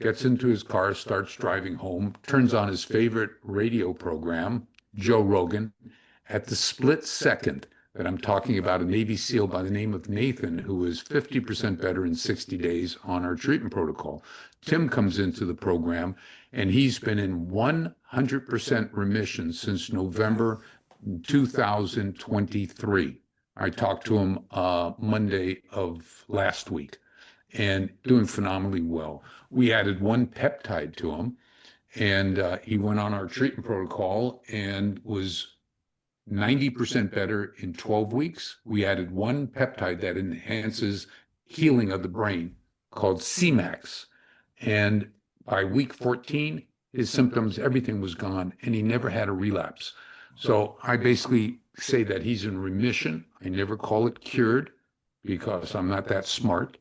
gets into his car, starts driving home, turns on his favorite radio program, Joe Rogan. At the split second that I'm talking about a Navy SEAL by the name of Nathan, who was 50% better in 60 days on our treatment protocol. Tim comes into the program, and he's been in 100% remission since November 2023. I talked to him Monday of last week and doing phenomenally well. We added one peptide to him, and he went on our treatment protocol and was 90% better in 12 weeks. We added one peptide that enhances healing of the brain called CMAX. And by week 14, his symptoms, everything was gone, and he never had a relapse. So I basically say that he's in remission. I never call it cured because I'm not that smart.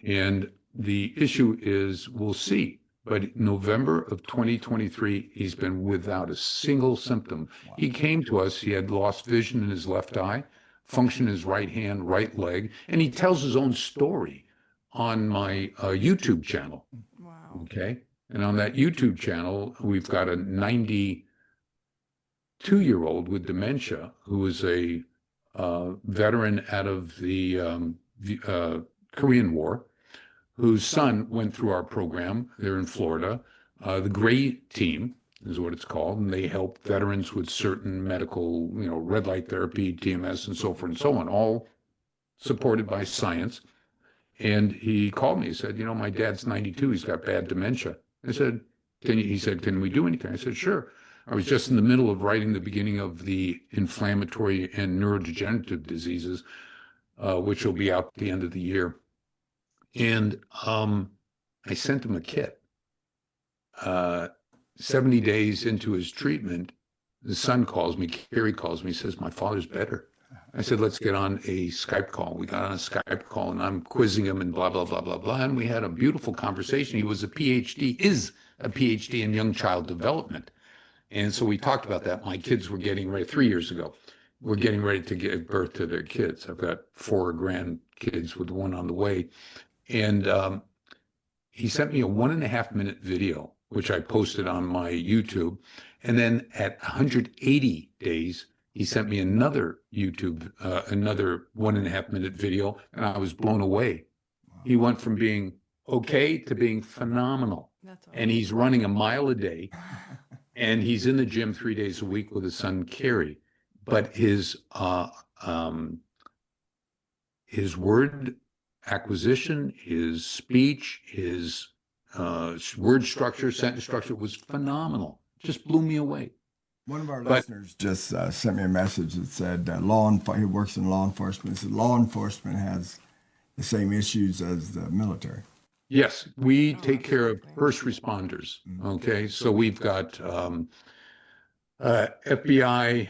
And the issue is, we'll see. But November of 2023, he's been without a single symptom. Wow. He came to us, he had lost vision in his left eye, function in his right hand, right leg, and he tells his own story on my YouTube channel. Wow. Okay. And on that YouTube channel, we've got a 92-year-old with dementia who is a veteran out of the Korean War, whose son went through our program. They're in Florida. The Gray Team is what it's called, and they help veterans with certain medical, red light therapy, TMS, and so forth and so on, all supported by science. And he called me. He said, my dad's 92. He's got bad dementia. I said, can we do anything? I said, sure. I was just in the middle of writing the beginning of the inflammatory and neurodegenerative diseases, which will be out at the end of the year. And I sent him a kit. 70 days into his treatment, the son calls me, Kerry calls me, says, my father's better. I said, let's get on a Skype call. We got on a Skype call, and I'm quizzing him and blah, blah, blah, blah, blah. And we had a beautiful conversation. He was is a PhD in young child development. And so we talked about that. My kids were getting ready 3 years ago. We're getting ready to give birth to their kids. I've got 4 grandkids with one on the way. And he sent me a 1.5-minute video, which I posted on my YouTube. And then at 180 days, he sent me another another 1.5-minute video, and I was blown away. Wow. He went from being okay to being phenomenal. That's awesome. And he's running a mile a day, and he's in the gym 3 days a week with his son, Kerry. But his word acquisition, his speech, his word structure, sentence structure was phenomenal. Just blew me away. One of our listeners just sent me a message that said he works in law enforcement. He said law enforcement has the same issues as the military. Yes, we take care of first responders. Okay, so we've got FBI,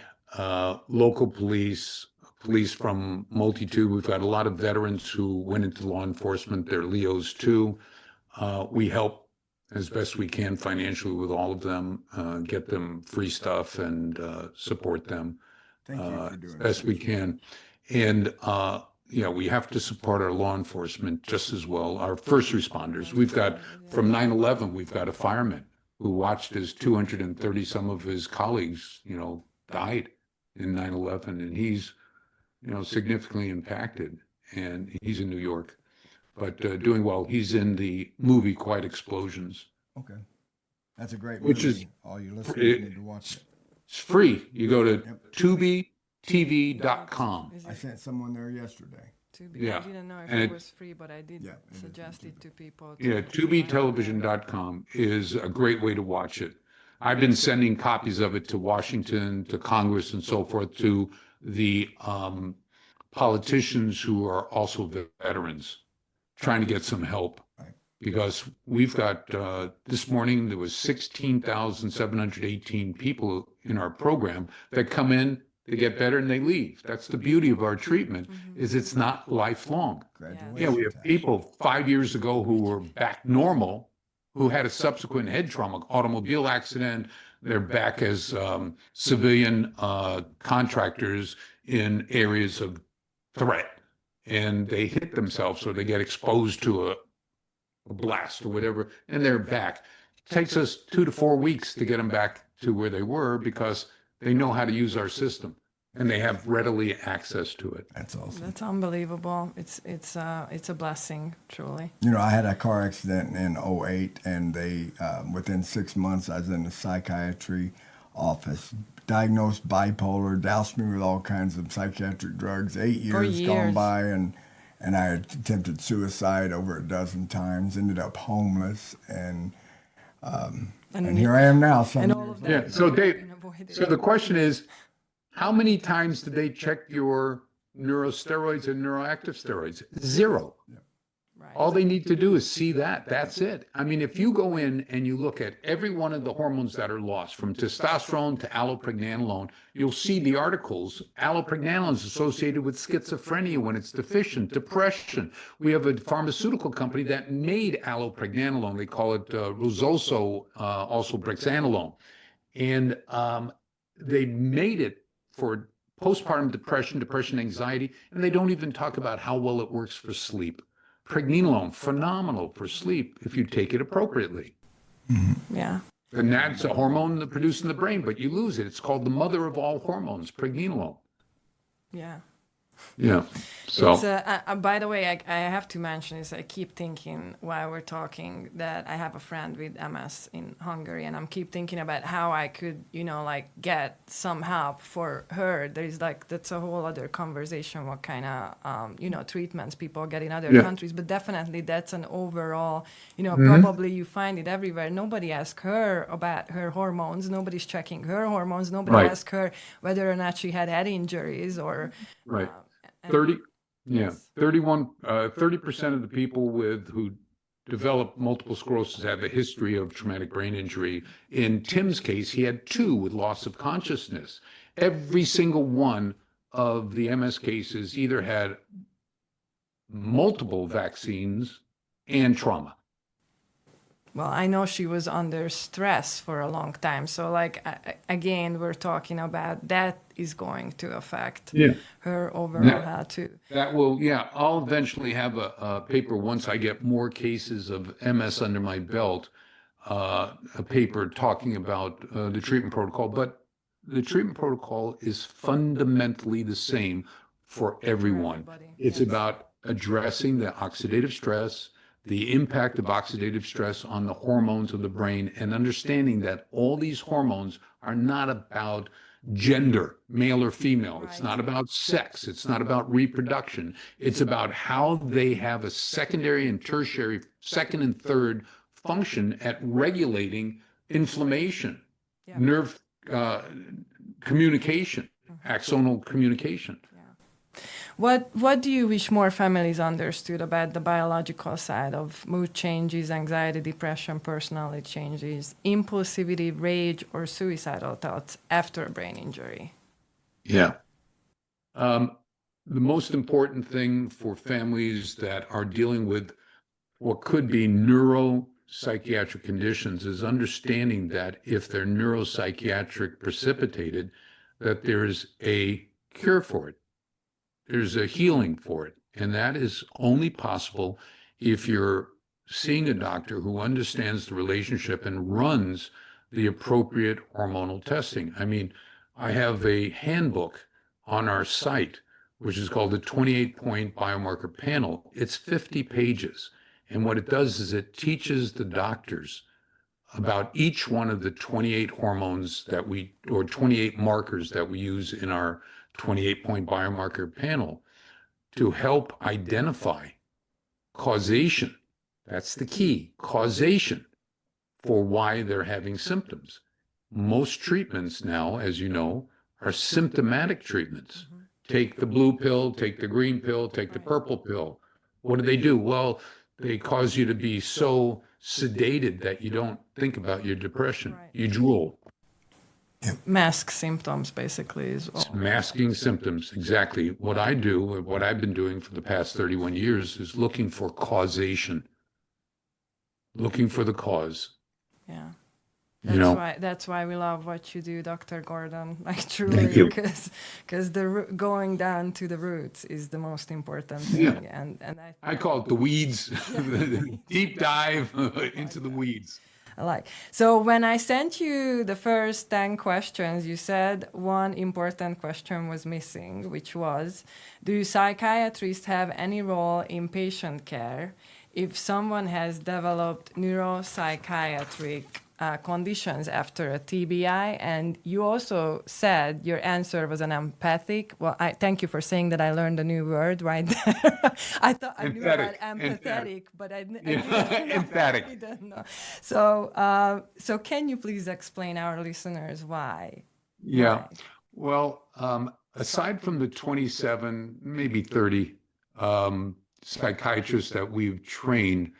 local police from Multitude. We've got a lot of veterans who went into law enforcement. They're Leos too. We help as best we can financially with all of them, get them free stuff and support them Thank you for doing as best we can. And we have to support our law enforcement just as well, our first responders. We've got, from 9/11, we've got a fireman who watched as 230 some of his colleagues, died in 9/11, and he's, significantly impacted, and he's in New York, but doing well. He's in the movie Quiet Explosions. Okay. That's a great Which movie. is- All you listeners need to watch it. It's free. You go to tubitv.com. Is I it sent someone there yesterday. Tubi? Yeah. I didn't know if And it it- was free, but I did Yeah, it is suggest on it to people. Yeah, tubitelevision.com is a great way to watch it. I've been sending copies of it to Washington, to Congress, and so forth, to the politicians who are also veterans, trying to get some help. Right. Because we've got, this morning, there was 16,718 people in our program that come in, they get better, and they leave. That's the beauty of our treatment, is it's not lifelong. Graduation. Yeah, we have test. people 5 years ago who were back normal, who had a subsequent head trauma, automobile accident. They're back as civilian contractors in areas of threat, and they hit themselves, or they get exposed to a blast or whatever, and they're back. It takes us 2 to 4 weeks to get them back to where they were, because they know how to use our system and they have readily access to it. That's awesome. That's unbelievable. It's a blessing, truly. I had a car accident in '08, and they, within 6 months, I was in the psychiatry office, diagnosed bipolar, doused me with all kinds of psychiatric drugs. 8 years gone years. by, and I had attempted suicide over a dozen times, ended up homeless, and here I am now. And all of that. Yeah, so Dave, been avoided. so the question is, how many times did they check your neurosteroids and neuroactive steroids? 0. Right. All they need to do is see that. That's it. I mean, if you go in and you look at every one of the hormones that are lost, from testosterone to allopregnanolone, you'll see the articles. Allopregnanolone is associated with schizophrenia when it's deficient, depression. We have a pharmaceutical company that made allopregnanolone. They call it Rososo, also brexanolone. And they made it for postpartum depression, anxiety, and they don't even talk about how well it works for sleep. Pregnenolone, phenomenal for sleep if you take it appropriately. Yeah. And that's a hormone that produced in the brain, but you lose it. It's called the mother of all hormones, pregnenolone. Yeah. Yeah. So It's, by the way, I have to mention this. I keep thinking while we're talking that I have a friend with MS in Hungary, and I'm keep thinking about how I could, get some help for her. There's that's a whole other conversation, what kind of, treatments people get in other countries. But definitely that's an overall, probably you find it everywhere. Nobody asks her about her hormones. Nobody's checking her hormones. Nobody Right. asks her whether or not she had head injuries or. right. And- 30% of the people who develop multiple sclerosis have a history of traumatic brain injury. In Tim's case, he had 2 with loss of consciousness. Every single one of the MS cases either had multiple vaccines and trauma. Well, I know she was under stress for a long time. So, again, we're talking about that is going to affect her overall health too. That will, I'll eventually have a paper once I get more cases of MS under my belt, a paper talking about the treatment protocol. But the treatment protocol is fundamentally the same for everyone. everybody, It's yes. about addressing the oxidative stress, the impact of oxidative stress on the hormones of the brain, and understanding that all these hormones are not about gender, male or female. It's Right. not about sex. It's not about reproduction. It's about how they have a secondary and tertiary, second and third function at regulating inflammation, Yeah. nerve communication, axonal communication. What do you wish more families understood about the biological side of mood changes, anxiety, depression, personality changes, impulsivity, rage, or suicidal thoughts after a brain injury? Yeah. The most important thing for families that are dealing with what could be neuropsychiatric conditions is understanding that if they're neuropsychiatric precipitated, that there's a cure for it. There's a healing for it. And that is only possible if you're seeing a doctor who understands the relationship and runs the appropriate hormonal testing. I mean, I have a handbook on our site, which is called the 28-point biomarker panel. It's 50 pages. And what it does is it teaches the doctors about each one of the 28 hormones that or 28 markers that we use in our 28-point biomarker panel to help identify causation. That's the key, causation for why they're having symptoms. Most treatments now, as you know, are symptomatic treatments. Mm-hmm. Take the blue pill, take the green pill, take the purple pill. What do? Well, they cause you to be so sedated that you don't think about your depression. Right. You drool. Mask symptoms, basically, is all. Masking symptoms, exactly. What I do, what I've been doing for the past 31 years, is looking for causation, looking for the cause. Yeah. You That's why we love what you do, Dr. Gordon. Like, Thank truly, you. because going down to the roots is the most important thing. Yeah. And I call it the weeds, the deep dive into the weeds. I like. So when I sent you the first 10 questions, you said one important question was missing, which was, do psychiatrists have any role in patient care if someone has developed neuropsychiatric conditions after a TBI? And you also said your answer was an empathic. Well, I thank you for saying that. I learned a new word right there. I thought I knew about empathetic, but I didn't know. Emphatic. I didn't know. So can you please explain our listeners why? Yeah. Well, aside from the 27, maybe 30 psychiatrists that we've trained,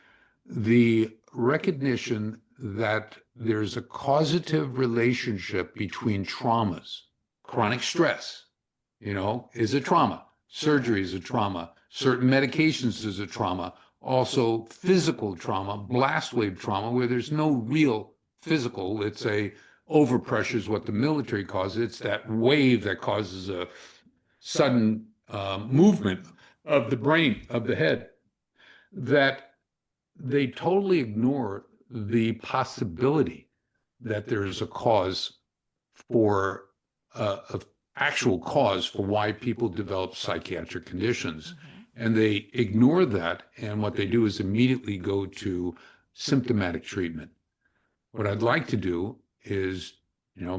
the recognition that there's a causative relationship between traumas. Chronic stress, is a trauma. Surgery is a trauma. Certain medications is a trauma. Also physical trauma, blast wave trauma, where there's no real physical. It's a overpressure is what the military calls it. It's that wave that causes a sudden movement of the brain, of the head, that they totally ignore the possibility that there's a cause for an actual cause for why people develop psychiatric conditions. Mm-hmm. And they ignore that. And what they do is immediately go to symptomatic treatment. What I'd like to do is,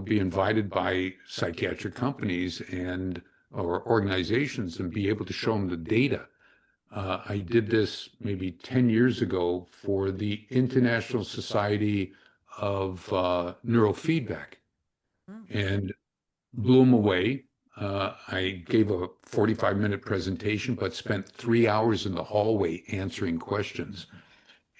be invited by psychiatric companies or organizations and be able to show them the data. I did this maybe 10 years ago for the International Society of Neurofeedback and blew them away. I gave a 45-minute presentation, but spent 3 hours in the hallway answering questions.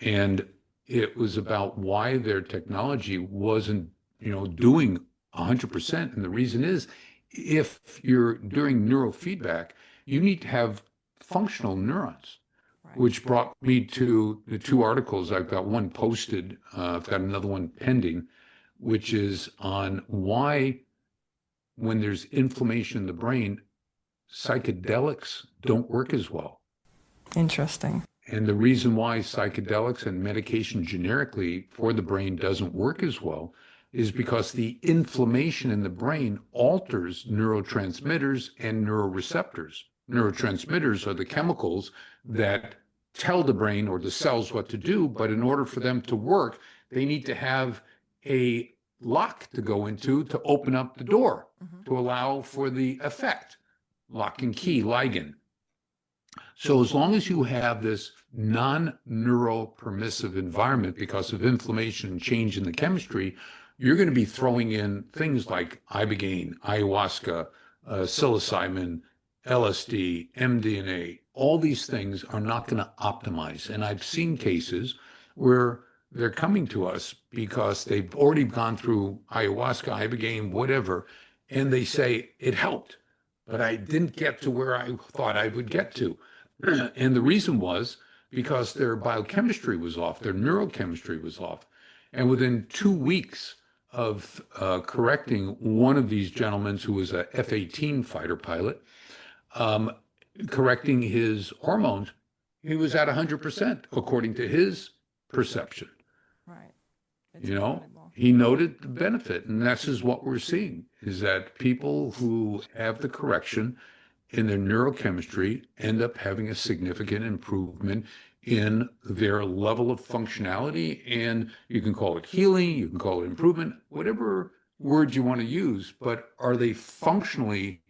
And it was about why their technology wasn't, doing 100%. And the reason is, if you're doing neurofeedback, you need to have functional neurons, right, which brought me to the two articles. I've got one posted, I've got another one pending, which is on why, when there's inflammation in the brain, psychedelics don't work as well. Interesting. And the reason why psychedelics and medication generically for the brain doesn't work as well is because the inflammation in the brain alters neurotransmitters and neuroreceptors. Neurotransmitters are the chemicals that tell the brain or the cells what to do, but in order for them to work, they need to have a lock to go into to open up the door, mm-hmm, to allow for the effect, lock and key, ligand. So as long as you have this non-neuropermissive environment because of inflammation and change in the chemistry, you're going to be throwing in things like ibogaine, ayahuasca, psilocybin, LSD, MDMA. All these things are not going to optimize. And I've seen cases where they're coming to us because they've already gone through ayahuasca, ibogaine, whatever, and they say, it helped, but I didn't get to where I thought I would get to. And the reason was because their biochemistry was off, their neurochemistry was off. And within 2 weeks of correcting one of these gentlemen who was a F-18 fighter pilot, correcting his hormones, he was at 100% according to his perception. Right. It's You know, incredible. he noted the benefit, and this is what we're seeing, is that people who have the correction in their neurochemistry end up having a significant improvement in their level of functionality. And you can call it healing, you can call it improvement, whatever word you want to use, but are they functionally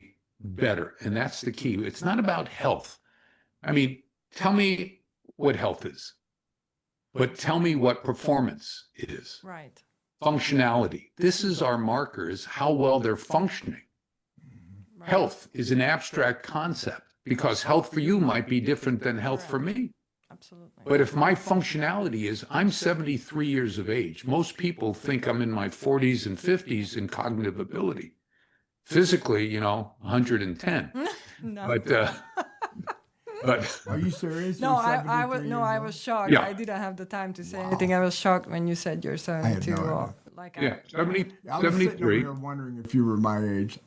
better? And that's the key. It's not about health. I mean, tell me what health is, but tell me what performance is. Right. Functionality. This is our markers, how well they're functioning. Right. Health is an abstract concept because health for you might be different than health for me. Absolutely. But if my functionality is, I'm 73 years of age, most people think I'm in my 40s and 50s in cognitive ability. Physically, 110. No. But Are you serious? No, You're I 73 was years I old? was shocked. Yeah. I didn't have the time to say anything. I was shocked when you said you're 72. no or, idea. like yeah, 70, I was sitting over 73. here wondering if you were my age.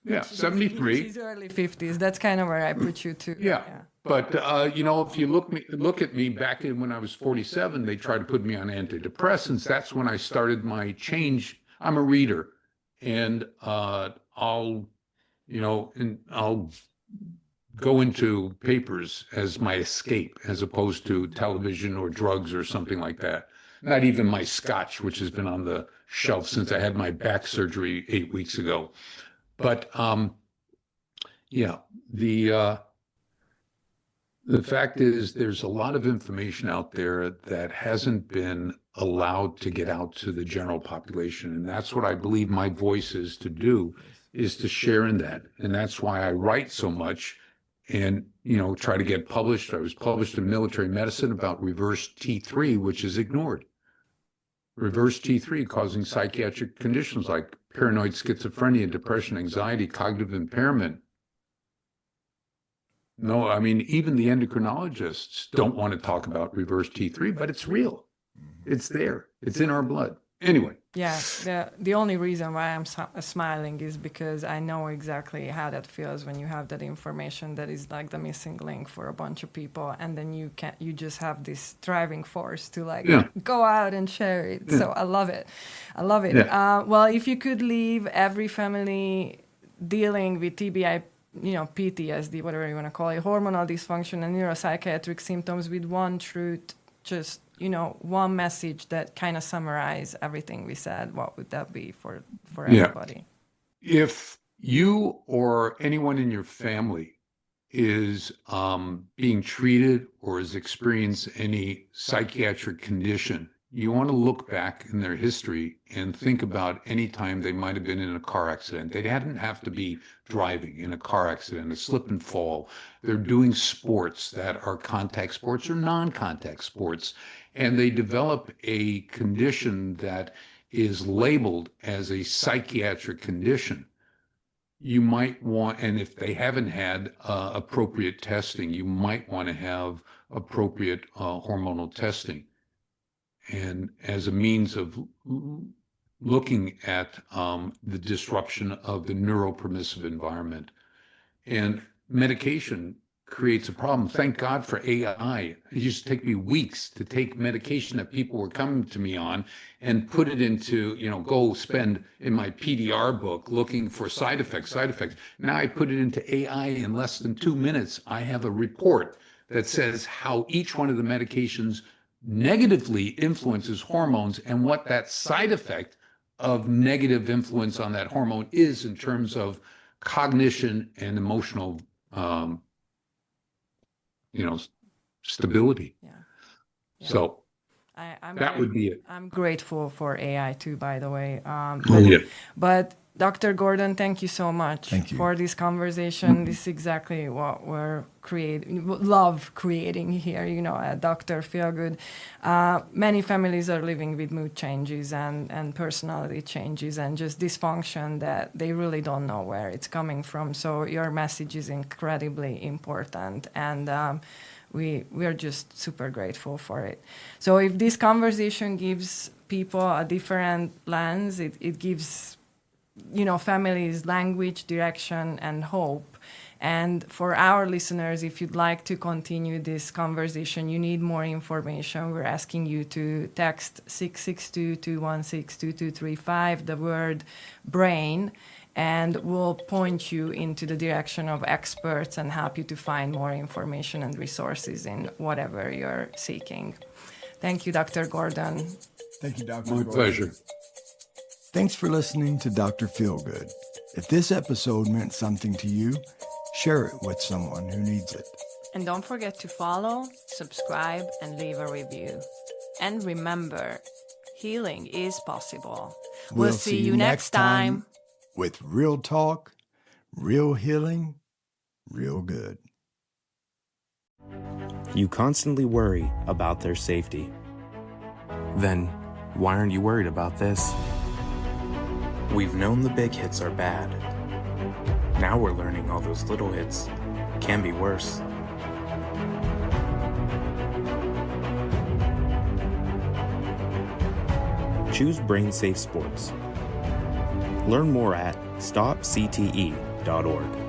Yeah, 73. She's early 50s. That's kind of where I put you to. Yeah. But, if you look at me back in when I was 47, they tried to put me on antidepressants. That's when I started my change. I'm a reader, and I'll go into papers as my escape as opposed to television or drugs or something like that. Not even my scotch, which has been on the shelf since I had my back surgery 8 weeks ago. But yeah, the fact is there's a lot of information out there that hasn't been allowed to get out to the general population. And that's what I believe my voice is to do, is to share in that. And that's why I write so much and, try to get published. I was published in Military Medicine about reverse T3, which is ignored. Reverse T3 causing psychiatric conditions like paranoid schizophrenia, depression, anxiety, cognitive impairment. No, I mean, even the endocrinologists don't want to talk about reverse T3, but it's real. It's there. It's in our blood. Anyway. Yeah, the only reason why I'm smiling is because I know exactly how that feels when you have that information that is like the missing link for a bunch of people, and then you just have this driving force to go out and share it. Yeah. So I love it. Yeah. Well, if you could leave every family dealing with TBI, PTSD, whatever you want to call it, hormonal dysfunction and neuropsychiatric symptoms with one truth, just one message that kind of summarize everything we said, what would that be for everybody? If you or anyone in your family is being treated or is experiencing any psychiatric condition, you want to look back in their history and think about any time they might have been in a car accident. They didn't have to be driving in a car accident, a slip and fall. They're doing sports that are contact sports or non-contact sports, and they develop a condition that is labeled as a psychiatric condition. You might want, and if they haven't had appropriate testing, you might want to have appropriate hormonal testing. And as a means of looking at the disruption of the neuropermissive environment. And medication creates a problem. Thank God for AI. It used to take me weeks to take medication that people were coming to me on and put it into, go spend in my PDR book looking for side effects. Now I put it into AI in less than 2 minutes. I have a report that says how each one of the medications negatively influences hormones and what that side effect of negative influence on that hormone is in terms of cognition and emotional, stability. Yeah. So that would be it. I'm grateful for AI too, by the way. Yeah. But Dr. Gordon, thank you so much for this conversation. This is exactly what we're love creating here, at Dr. PhilGood. Many families are living with mood changes and personality changes and just dysfunction that they really don't know where it's coming from. So your message is incredibly important, and we are just super grateful for it. So if this conversation gives people a different lens, it gives families language, direction, and hope. And for our listeners, if you'd like to continue this conversation, you need more information, we're asking you to text 662-216-2235, the word brain, and we'll point you into the direction of experts and help you to find more information and resources in whatever you're seeking. Thank you, Dr. Gordon. Thank you, Dr. My Gordon. pleasure. Thanks for listening to Dr. Feelgood. If this episode meant something to you, share it with someone who needs it. And don't forget to follow, subscribe, and leave a review. And remember, healing is possible. We'll see you next time. With real talk, real healing, real good. You constantly worry about their safety. Then, why aren't you worried about this? We've known the big hits are bad. Now we're learning all those little hits can be worse. Choose Brain Safe Sports. Learn more at stopcte.org.